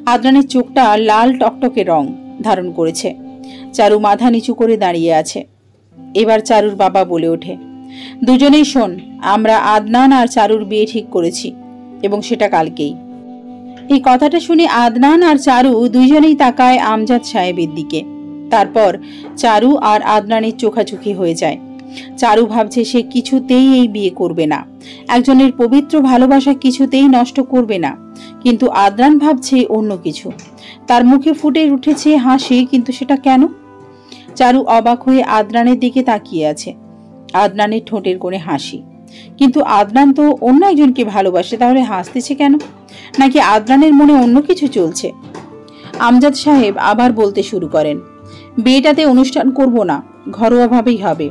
আদনানের চোখটা লাল টকটকে রং ধারণ করেছে। চারু মাথা নিচু করে দাঁড়িয়ে আছে। এবার চারুর বাবা বলে ওঠে, দুজনেই শোন, আমরা আদনান আর চারুর বিয়ে ঠিক করেছি এবং সেটা কালকেই। এই কথাটা শুনে আদনান আর চারু দুইজনেই তাকায় আমজাদ সাহেবের দিকে। তারপর চারু আর আদনানের চোখাচোখি হয়ে যায়। চারু ভাবছে সে কিছুতেই এই বিয়ে করবে না, একজনের পবিত্র ভালোবাসা কিছুতেই নষ্ট করবে না। কিন্তু আদনান ভাবছে অন্য কিছু। তার মুখে ফুটে উঠেছে হাসি, কিন্তু সেটা কেন? চারু অবাক হয়ে আদনানের দিকে তাকিয়ে আছে। আদনানের ঠোঁটের কোণে হাসি, কিন্তু আদনান তো অন্য একজনকে ভালোবাসে, তাহলে হাসতেছে কেন? নাকি আদনানের মনে অন্য কিছু চলছে? আমজাদ সাহেব আবার বলতে শুরু করেন, বিয়েটাতে অনুষ্ঠান করব না, ঘরোয়াভাবেই হবে।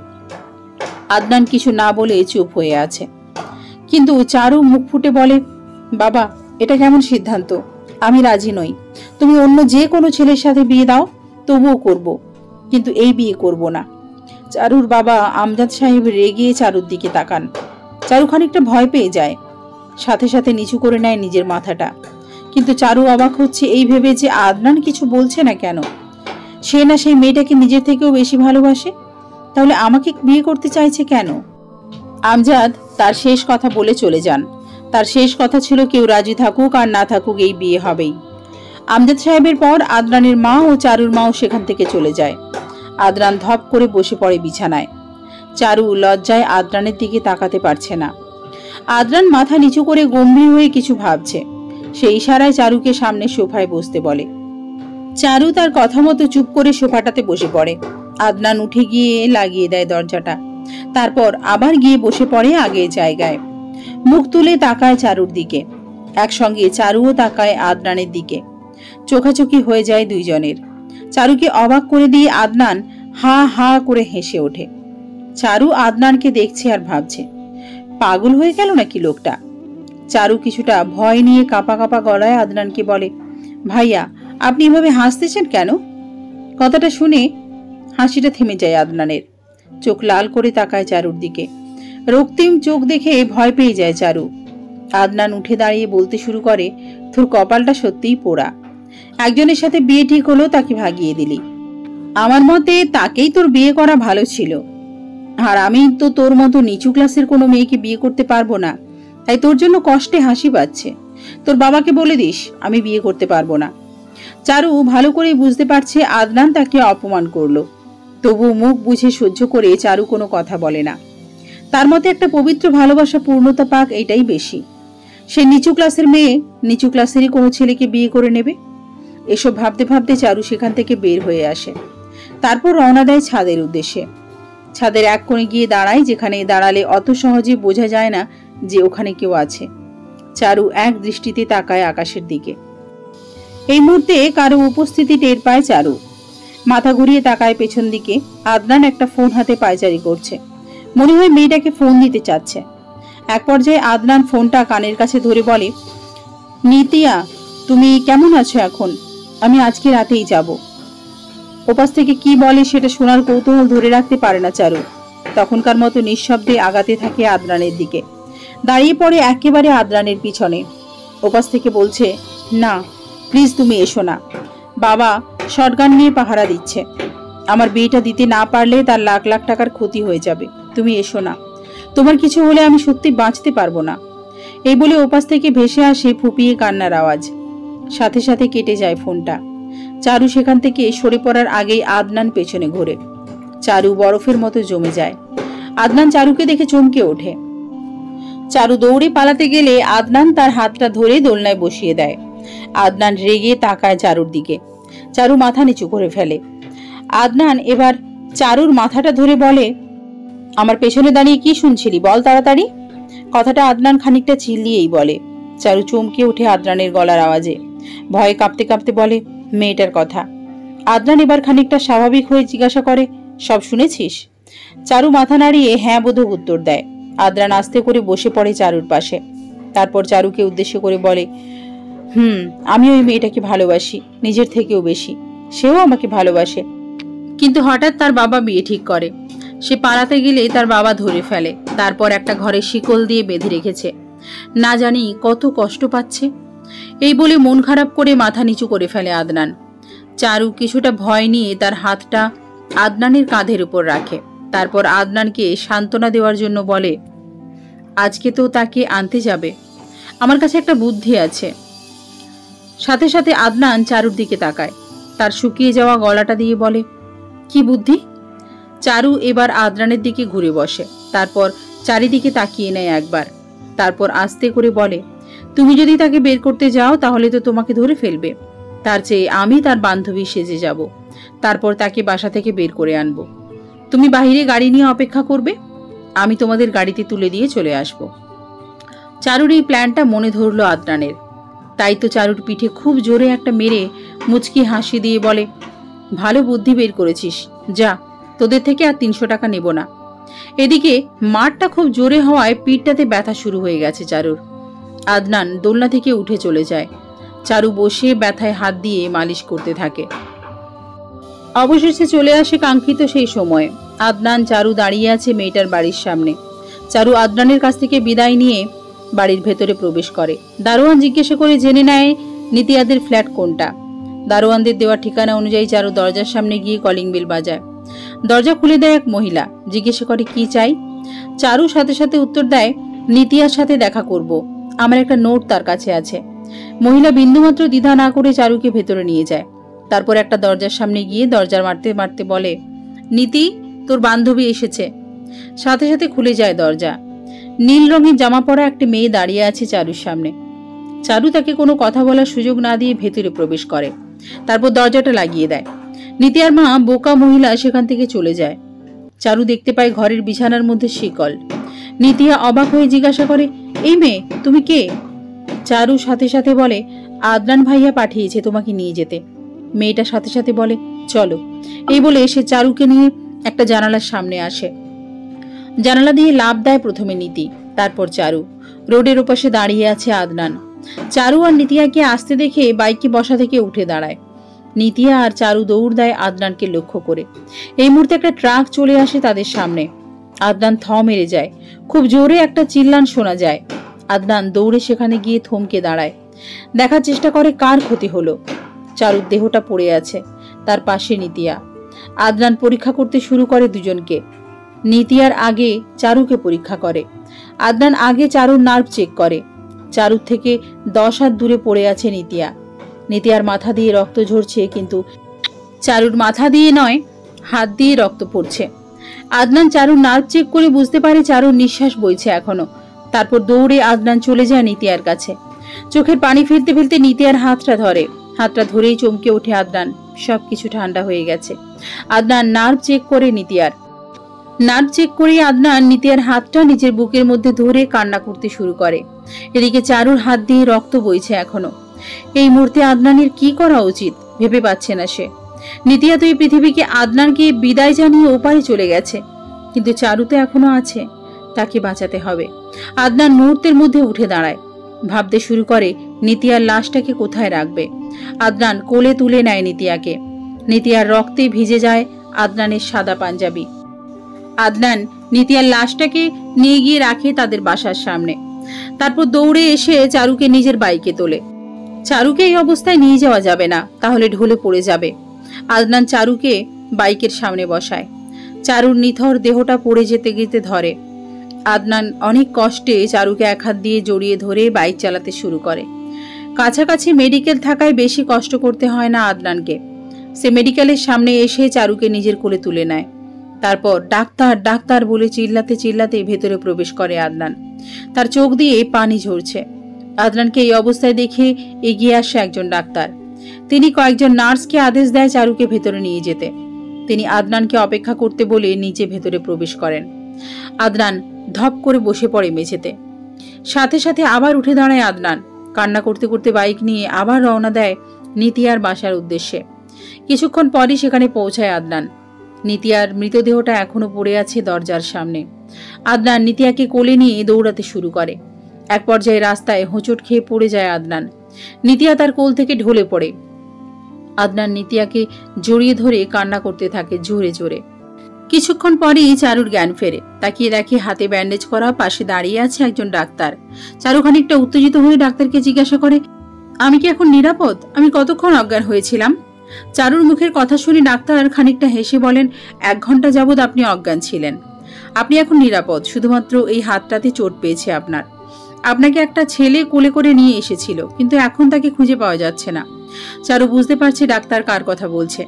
আদনান কিছু না বলে চুপ হয়ে আছে। কিন্তু চারু মুখ ফুটে বলে, বাবা, এটা কেমন সিদ্ধান্ত? আমি রাজি নই। তুমি অন্য যে কোনো ছেলের সাথে বিয়ে দাও, তবুও করব, কিন্তু এই বিয়ে করব না। চারুর বাবা আমজাদ সাহেব রেগে চারুর দিকে তাকান। চারু খানিকটা ভয় পেয়ে যায়, সাথে সাথে নিচু করে নেয় নিজের মাথাটা। কিন্তু চারু অবাক হচ্ছে এই ভেবে যে আদনান কিছু বলছে না কেন। সে না সেই মেয়েটাকে নিজের থেকেও বেশি ভালোবাসে, তাহলে আমাকে বিয়ে করতে চাইছে কেন? আমজাদ তার শেষ কথা বলে চলে যান। তার শেষ কথা ছিল কেউ রাজি থাকুক আর না থাকুক এই বিয়ে হবেই। আমজাদ সাহেবের পর আদনানের মা ও চারুর মাও সেখান থেকে চলে যায়। আদনান ধপ করে বসে পড়ে বিছানায়। চারু লজ্জায় আদনানের দিকে তাকাতে পারছে না। আদনান মাথা নিচু করে গম্ভীর হয়ে কিছু ভাবছে। সেই ইশারায় চারুকে সামনে সোফায় বসতে বলে। চারু তার কথা মতো চুপ করে সোফাটাতে বসে পড়ে। আদনান উঠে গিয়ে লাগিয়ে দেয় দরজাটা। তারপর আবার গিয়ে বসে পড়ে আগের জায়গায়। মুখ তুলে তাকায় চারুর দিকে। একসঙ্গে চারুও তাকায় আদনানের দিকে। চোখাচোখি হয়ে যায় দুইজনের। চারুকে অবাক করে দিয়ে আদনান হা হা করে হেসে ওঠে। চারু আদনানকে দেখছে আর ভাবছে, পাগল হয়ে গেল নাকি লোকটা? চারু কিছুটা ভয় নিয়ে কাঁপা কাঁপা গলায় আদনানকে বলে, ভাইয়া, আপনি এভাবে হাসতেছেন কেন? কথাটা শুনে হাসিটা থেমে যায় আদনানের। চোখ লাল করে তাকায় চারুর দিকে। রক্তিম চোখ দেখে ভয় পেয়ে যায় চারু। আদনান উঠে দাঁড়িয়ে বলতে শুরু করে, তোর কপালটা সত্যিই পোড়া। একজনের সাথে বিয়ে ঠিক হলো, তাকে ভাগিয়ে দিলি। আমার মতে তাকেই তোর বিয়ে করা ভালো ছিল। আর আমি তো তোর মতো নিচু ক্লাসের কোনো মেয়েকে বিয়ে করতে পারবো না, তাই তোর জন্য কষ্টে হাসি পাচ্ছে। তোর বাবাকে বলে দিস আমি বিয়ে করতে পারবো না। চারু ভালো করেই বুঝতে পারছে আদনান তাকে অপমান করলো, তবু মুখ বুঝে সহ্য করে চারু কোনো কথা বলে না। তার মতে একটা পবিত্র ভালোবাসা পূর্ণতা পাক, এটাই বেশি। সে নিচু ক্লাসের মেয়ে নিচু ক্লাসেরই কোনো ছেলেকে বিয়ে করে নেবে। এসব ভাবতে ভাবতে চারু সেখান থেকে বের হয়ে আসে। তারপর রওনা দেয় ছাদের উদ্দেশ্যে। ছাদের এক কোণে গিয়ে দাঁড়ায়, যেখানে দাঁড়ালে অত সহজে বোঝা যায় না যে ওখানে কেউ আছে। চারু এক দৃষ্টিতে তাকায় আকাশের দিকে। এই মুহূর্তে কারো উপস্থিতি টের পায় চারু। মাথা ঘুরিয়ে তাকায় পেছন দিকে। আদনান একটা ফোন হাতে পায়চারি করছে। মনে হয় মেয়েটাকে ফোন দিতে চাচ্ছে। এক পর্যায়ে আদনান ফোনটা কানের কাছে ধরে বলে, নিতিয়া, তুমি কেমন আছো এখন? আমি আজকে রাতেই যাব। ওপাশ থেকে কি বলে সেটা শোনার কৌতূহল ধরে রাখতে পারে না চারু। তখনকার মতো নিঃশব্দে আগাতে থাকে আদনানের দিকে। দাঁড়িয়ে পড়ে একেবারে আদনানের পিছনে। ওপাশ থেকে বলছে, না প্লিজ তুমি এসো না। বাবা শটগান নিয়ে পাহারা দিচ্ছে। আমার বিয়েটা দিতে না পারলে তার লাখ লাখ টাকার ক্ষতি হয়ে যাবে। তুমি এসো না, তোমার কিছু হলে আমি সত্যি বাঁচতে পারবো না। এই বলে ওপাশ থেকে ভেসে আসে ফুপিয়ে কান্নার আওয়াজ। সাথে সাথে কেটে যায় ফোনটা। চারু সেখান থেকে সরে পড়ার আগেই আদনান পেছনে ঘোরে। চারু বরফের মতো জমে যায়। আদনান চারুকে দেখে চমকে ওঠে। চারু দৌড়ে পালাতে গেলে আদনান তার হাতটা ধরে দোলনায় বসিয়ে দেয়। আদনান রেগে তাকায় চারুর দিকে। চারু মাথা নিচু করে ফেলে। আদনান এবার চারুর মাথাটা ধরে বলে, আমার পেছনে দাঁড়িয়ে কি শুনছিলি, বল তাড়াতাড়ি। কথাটা আদনান খানিকটা চিল্লিয়েই বলে। চারু চমকে ওঠে আদনানের গলার আওয়াজে। ভয়ে কাঁপতে কাঁপতে বলে, মেয়েটার কথা। আদনান এবার খানিকটা স্বাভাবিক হয়ে জিজ্ঞাসা করে, সব শুনেছিস? চারু মাথা নাড়িয়ে হ্যাঁ বোধক উত্তর দেয়। আদনান আস্তে করে বসে পড়ে চারুর পাশে। তারপর চারুকে উদ্দেশ্য করে বলে, আমি ওই মেয়েটাকে ভালোবাসি, নিজের থেকেও বেশি। সেও আমাকে ভালোবাসে, কিন্তু হঠাৎ তার বাবা বিয়ে ঠিক করে। সে পালাতে গেলে তার বাবা ধরে ফেলে। তারপর একটা ঘরে শিকল দিয়ে বেঁধে রেখেছে। না জানি কত কষ্ট পাচ্ছে। এই বলে মন খারাপ করে মাথা নিচু করে ফেলে আদনান। চারু কিছুটা ভয় নিয়ে তার হাতটা আদনানের কাঁধের উপর রাখে। তারপর আদনানকে সান্ত্বনা দেওয়ার জন্য বলে, আজকে তো তাকে আনতে যাবে, আমার কাছে একটা বুদ্ধি আছে। সাথে সাথে আদনান চারুর দিকে তাকায়। তার শুকিয়ে যাওয়া গলাটা দিয়ে বলে, কি বুদ্ধি? চারু এবার আদনানের দিকে ঘুরে বসে। তারপর চারিদিকে তাকিয়ে নেয় একবার। তারপর আস্তে করে বলে, তুমি যদি তাকে বের করতে যাও তাহলে তো তোমাকে ধরে ফেলবে। তার চেয়ে আমি তার বান্ধবী সেজে যাব। তারপর তাকে বাসা থেকে বের করে আনবো। তুমি বাহিরে গাড়ি নিয়ে অপেক্ষা করবে, আমি তোমাদের গাড়িতে তুলে দিয়ে চলে আসব। চারুর এই প্ল্যানটা মনে ধরল আদনানের। তাই তো চারুর পিঠে খুব জোরে একটা মেরে মুচকি হাসি দিয়ে বলে, ভালো বুদ্ধি বের করেছিস, যা, তোদের থেকে আর 300 টাকা নেব না। এদিকে মারটা খুব জোরে হওয়ায় পিঠটাতে ব্যথা শুরু হয়ে গেছে চারুর। আদনান দোলনা থেকে উঠে চলে যায়। চারু বসে ব্যথায় হাত দিয়ে মালিশ করতে থাকে। অবশেষে চলে আসে কাঙ্ক্ষিত সেই সময়। আদনান চারু দাঁড়িয়ে আছে মেয়েটার বাড়ির সামনে। চারু আদনানের কাছ থেকে বিদায় নিয়ে বাড়ির ভেতরে প্রবেশ করে। দারোয়ান জিজ্ঞাসা করে জেনে নেয় নিতিয়াদের ফ্ল্যাট কোনটা। দারোয়ানদের দেওয়া ঠিকানা অনুযায়ী চারু দরজার সামনে গিয়ে কলিং বেল বাজায়। দরজা খুলে দেয় এক মহিলা। জিজ্ঞাসা করে কি চাই। চারু সাথে সাথে উত্তর দেয়, নিতিয়ার সাথে দেখা করব, আমার একটা নোট তার কাছে আছে। মহিলা বিন্দুমাত্র দ্বিধা না করে চারুকে ভেতরে নিয়ে যায়। তারপর একটা দরজার সামনে গিয়ে দরজার মারতে মারতে বলে, নীতি, তোর বান্ধবী এসেছে। সাথে সাথে খুলে যায় দরজা। নীল রঙের জামা পরা একটা মেয়ে দাঁড়িয়ে আছে চারুর সামনে। চারু তাকে কোনো কথা বলার সুযোগ না দিয়ে ভেতরে প্রবেশ করে। তারপর দরজাটা লাগিয়ে দেয়। নিতিয়ার মা বোকা মহিলা সেখান থেকে চলে যায়। চারু দেখতে পায় ঘরের বিছানার মধ্যে শিকল। নিতিয়া অবাক হয়ে জিজ্ঞাসা করে, এই মেয়ে, তুমি কে? চারু সাথে সাথে বলে, আদনান ভাইয়া পাঠিয়েছে তোমাকে নিয়ে যেতে। মেয়েটা সাথে সাথে বলে, চলো। এই বলে সে চারুকে নিয়ে একটা জানালার সামনে আসে। জানালা দিয়ে লাফ দেয় প্রথমে নীতি, তারপর চারু। রোডের ওপাশে দাঁড়িয়ে আছে আদনান। চারু আর নিতিয়াকে আসতে দেখে বাইকে বসা থেকে উঠে দাঁড়ায়। নিতিয়া আর চারু দৌড় দেয় আদনানকে লক্ষ্য করে। এই মুহূর্তে একটা ট্রাক চলে আসে তাদের সামনে। আদনান থ মেরে যায়। খুব জোরে একটা চিল্লান শোনা যায়। আদনান দৌড়ে সেখানে গিয়ে থমকে দাঁড়ায়। দেখার চেষ্টা করে কার ক্ষতি হলো। চারুর দেহটা পড়ে আছে, তার পাশে নিতিয়া। আদনান পরীক্ষা করতে শুরু করে দুজনকে। নিতিয়ার আগে চারুকে পরীক্ষা করে। আদনান আগে চারুর নার্ভ চেক করে। চারুর থেকে 10 হাত দূরে পড়ে আছে নিতিয়া। নিতিয়ার মাথা দিয়ে রক্ত ঝরছে, কিন্তু চারুর মাথা দিয়ে নয়, হাত দিয়ে রক্ত পড়ছে। আদনান চারুর নার্ভ চেক করে বুঝতে পারে চারুর নিঃশ্বাস বইছে এখনো। তারপর দৌড়ে আদনান চলে যায় নিতিয়ার কাছে। চোখের পানি ফেলতে ফেলতে নিতিয়ার হাতটা ধরে। হাতটা ধরেই চমকে ওঠে আদনান। সবকিছু ঠান্ডা হয়ে গেছে। আদনান নার্ভ চেক করে নিতিয়ার। নার্ভ চেক করে আদনান নিতিয়ার হাতটা নিজের বুকের মধ্যে ধরে কান্না করতে শুরু করে। এদিকে চারুর হাত দিয়ে রক্ত বইছে এখনো। এই মুহূর্তে আদনানের কি করা উচিত ভেবে পাচ্ছে না সে। নিতিয়া তো এই পৃথিবীকে আদনানকে বিদায় জানিয়ে ওপারে চলে গেছে, কিন্তু চারু তো এখনো আছে, তাকে বাঁচাতে হবে। আদনান মুহূর্তের মধ্যে উঠে দাঁড়ায়। ভাবতে শুরু করে নিতিয়ার লাশটাকে কোথায় রাখবে। আদনান কোলে তুলে নেয় নিতিয়াকে। নিতিয়ার রক্তে ভিজে যায় আদনানের সাদা পাঞ্জাবি। আদনান নিতিয়ার লাশটাকে নিয়ে গিয়ে রাখে তাদের বাসার সামনে। তারপর দৌড়ে এসে চারুকে নিজের বাইকে তোলে। চারুকে এই অবস্থায় নিয়ে যাওয়া যাবে না, তাহলে ঢলে পড়ে যাবে। আদনান চারুকে বাইকের সামনে বসায়। চারুর নিথর দেহটা পড়ে যেতে যেতে ধরে। আদনান অনেক কষ্টে চারুকে এক হাত দিয়ে জড়িয়ে ধরে বাইক চালাতে শুরু করে। কাছাকাছি মেডিকেল থাকায় বেশি কষ্ট করতে হয় না আদনানকে। সে মেডিকেলের সামনে এসে চারুকে নিজের কোলে তুলে নেয়। তারপর ডাক্তার ডাক্তার বলে চিল্লাতে চিল্লাতে ভেতরে প্রবেশ করে আদনান। তার চোখ দিয়ে পানি ঝরছে। আদনানকে এই অবস্থায় দেখে এগিয়ে আসে একজন ডাক্তার। তিনি কয়েকজন নার্সকে আদেশ দেয় চারুকে ভেতরে নিয়ে যেতে। তিনি আদনানকে অপেক্ষা করতে বলে নিচে ভেতরে প্রবেশ করেন। আদনান ধপ করে বসে পড়ে মেঝেতে। সাথে সাথে আবার উঠে দাঁড়ায় আদনান। কান্না করতে করতে বাইক নিয়ে আবার রওনা দেয় নিতিয়ার বাসার উদ্দেশ্যে। কিছুক্ষণ পরই সেখানে পৌঁছায় আদনান। নিতিয়ার মৃতদেহটা এখনো পড়ে আছে দরজার সামনে। আদনান নিতিয়াকে কোলে নিয়ে দৌড়াতে শুরু করে। এক পর্যায়ে রাস্তায় হোঁচট খেয়ে পড়ে যায় আদনান। নিতিয়া তার কোল থেকে ঢলে পড়ে। আদনান নিতিয়াকে জড়িয়ে ধরে কান্না করতে থাকে জোরে জোরে। কিছুক্ষণ পরেই চারুর জ্ঞান ফেরে। তাকিয়ে দেখে হাতে ব্যান্ডেজ করা, পাশে দাঁড়িয়ে আছে একজন ডাক্তার। চারু খানিকটা উত্তেজিত হয়ে ডাক্তারকে জিজ্ঞাসা করে, আমি কি এখন নিরাপদ? আমি কতক্ষণ অজ্ঞান হয়েছিলাম? চারুর মুখের কথা শুনে ডাক্তার খানিকটা হেসে বলেন, 1 ঘন্টা যাবৎ আপনি অজ্ঞান ছিলেন। আপনি এখন নিরাপদ, শুধুমাত্র এই হাতটাতে চোট পেয়েছে আপনার। আপনাকে একটা ছেলে কোলে করে নিয়ে এসেছিল, কিন্তু এখন তাকে খুঁজে পাওয়া যাচ্ছে না। চারু বুঝতে পারছে ডাক্তার কার কথা বলছে।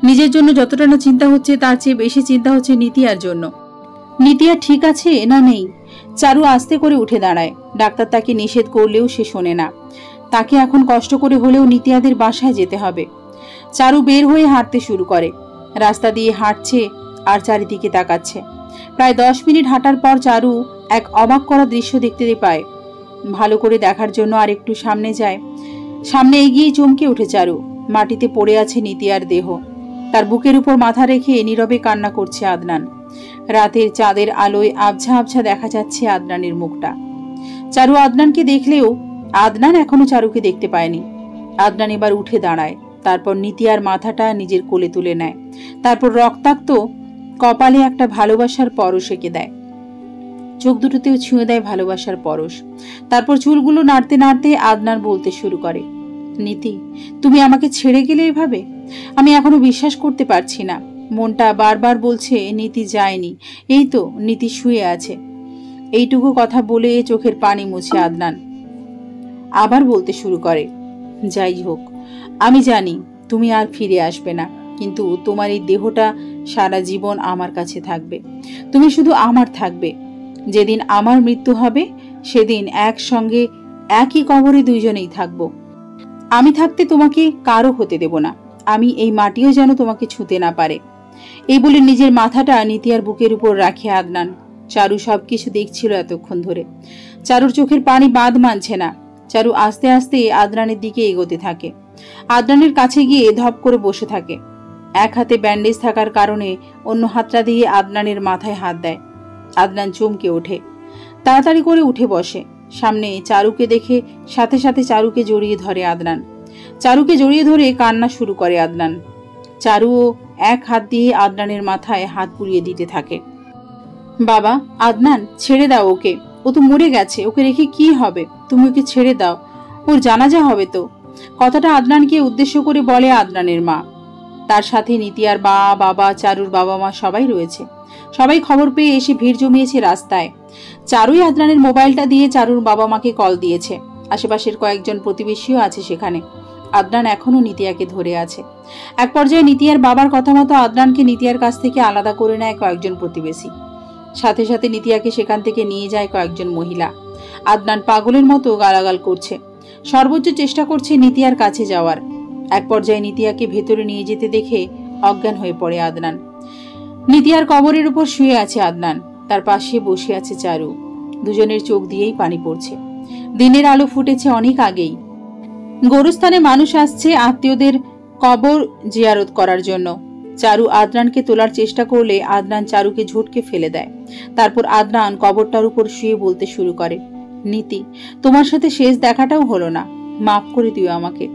নিজের জন্য যতটা না চিন্তা হচ্ছে তার চেয়ে বেশি চিন্তা হচ্ছে নিতিয়ার জন্য। নিতিয়া ঠিক আছে না নেই? চারু আস্তে করে উঠে দাঁড়ায়। ডাক্তার তাকে নিষেধ করলেও সে শোনে না। তাকে এখন কষ্ট করে হলেও নিতিয়াদের বাসায় যেতে হবে। চারু বের হয়ে হাঁটতে শুরু করে। রাস্তা দিয়ে হাঁটছে আর চারিদিকে তাকাচ্ছে। প্রায় 10 মিনিট হাঁটার পর চারু এক অবাক করা দৃশ্য দেখতে পায়। ভালো করে দেখার জন্য আর একটু সামনে যায়। সামনে এগিয়ে চমকে ওঠে চারু। মাটিতে পড়ে আছে নিতিয়ার দেহ। তার বুকের উপর মাথা রেখে নীরবে কান্না করছে আদনান। রাতের চাঁদের আলোয় আবছা আবছা দেখা যাচ্ছে আদনানের মুখটা। চারু আদনানকে দেখলেও আদনান এখনো চারুকে দেখতে পায়নি। আদনান এবার উঠে দাঁড়ায়। তারপর নিতিয়ার মাথাটা নিজের কোলে তুলে নেয়। তারপর রক্তাক্ত কপালে একটা ভালোবাসার পরশ এঁকে দেয়। চোখ দুটোতেও ছুঁয়ে দেয় ভালোবাসার পরশ। তারপর চুলগুলো নাড়তে নাড়তে আদনান বলতে শুরু করে, নীতি, তুমি আমাকে ছেড়ে গেলে এভাবে? আমি এখনো বিশ্বাস করতে পারছি না। মনটা বারবার বলছে নীতি যায়নি, এই তো নীতি শুয়ে আছে। এইটুকু কথা বলে চোখের পানি মুছে আদনান আবার বলতে শুরু করে, যাই হোক, আমি জানি তুমি আর ফিরে আসবে না, কিন্তু তোমার এই দেহটা সারা জীবন আমার কাছে থাকবে। তুমি শুধু আমার থাকবে। যেদিন আমার মৃত্যু হবে সেদিন একসঙ্গে একই কবরে দুইজনেই থাকবো। আমি থাকতে তোমাকে কারো হতে দেব না। আমি এই মাটিও যেন তোমাকে ছুঁতে না পারে। এই বলে নিজের মাথাটা নিতিয়ার বুকের উপর রাখে আদনান। চারু সবকিছু দেখছিল এতক্ষণ ধরে। চারুর চোখের পানি বাঁধ মানছে না। চারু আস্তে আস্তে আদনানের দিকে এগোতে থাকে। আদনানের কাছে গিয়ে ধপ করে বসে থাকে। এক হাতে ব্যান্ডেজ থাকার কারণে অন্য হাতটা দিয়ে আদনানের মাথায় হাত দেয়। আদনান চমকে ওঠে। তাড়াতাড়ি করে উঠে বসে। সামনে চারুকে দেখে সাথে সাথে চারুকে জড়িয়ে ধরে আদনান। চারুকে জড়িয়ে ধরে কান্না শুরু করে আদনান। চারুও এক হাত দিয়ে আদনানের মাথায় হাত বুলিয়ে দিতে থাকে। বাবা, আদনান, ছেড়ে দাও ওকে। ও তো মরে গেছে, ওকে রেখে কি হবে? তুমি ওকে ছেড়ে দাও, ওর জানাজা হবে তো। কথাটা আদনানকে উদ্দেশ্য করে বলে আদনানের মা। তার সাথে নিতিয়ার বাবা, চারুর বাবা মা সবাই রয়েছে। সবাই খবর পেয়ে এসে ভিড় জমিয়েছে রাস্তায়। চারুই আদনানের মোবাইলটা দিয়ে চারুর বাবা মাকে কল দিয়েছে। আশেপাশের কয়েকজন প্রতিবেশীও আছে সেখানে। আদনান এখনো নিতিয়াকে ধরে আছে। এক পর্যায়ে নিতিয়ার বাবার কথা মতো আদনানকে নিতিয়ার কাছ থেকে আলাদা করে নেয় কয়েকজন প্রতিবেশী। সাথে সাথে নিতিয়াকে সেখান থেকে নিয়ে যায় কয়েকজন মহিলা। আদনান পাগলের মতো গালাগাল করছে। সর্বোচ্চ চেষ্টা করছে নিতিয়ার কাছে যাওয়ার। এক পর্যায়ে নিতিয়াকে ভেতরে নিয়ে যেতে দেখে অজ্ঞান হয়ে পড়ে আদনান। নিতিয়ার কবরের উপর শুয়ে আছে আদনান। তার পাশে বসে আছে চারু। দুজনের চোখ দিয়েই পানি পড়ছে। দিনের আলো ফুটেছে অনেক আগেই। গোরস্থানে মানুষ আসছে আত্মীয়দের কবর জিয়ারত করার জন্য। চারু আদনানকে তোলার চেষ্টা করলে আদনান চারুকে ঝটকে ফেলে দেয়। তারপর আদনান কবরটার উপর শুয়ে বলতে শুরু করে, নীতি, তোমার সাথে শেষ দেখাটাও হলো না। মাফ করে দিও আমাকে।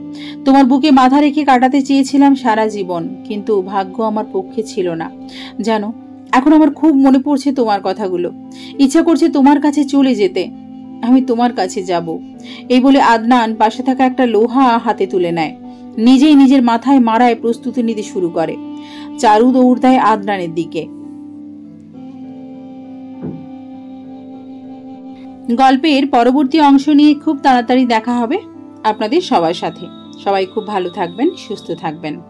তোমার বুকে মাথা রেখে কাটাতে চেয়েছিলাম সারা জীবন, কিন্তু ভাগ্য আমার পক্ষে ছিল না। জানো, এখন আমার খুব মনে পড়ছে তোমার কথাগুলো। ইচ্ছা করছে তোমার কাছে চলে যেতে। আমি তোমার কাছে যাব। এই বলে আদনান পাশে থাকা একটা লোহা হাতে তুলে নেয়। নিজেই নিজের মাথায় মারায় প্রস্তুতি নিতে শুরু করে। চারু দৌড় দেয় আদনানের দিকে। গল্পের পরবর্তী অংশ নিয়ে খুব তাড়াতাড়ি দেখা হবে আপনাদের সবার সাথে। সবাই খুব ভালো থাকবেন, সুস্থ থাকবেন।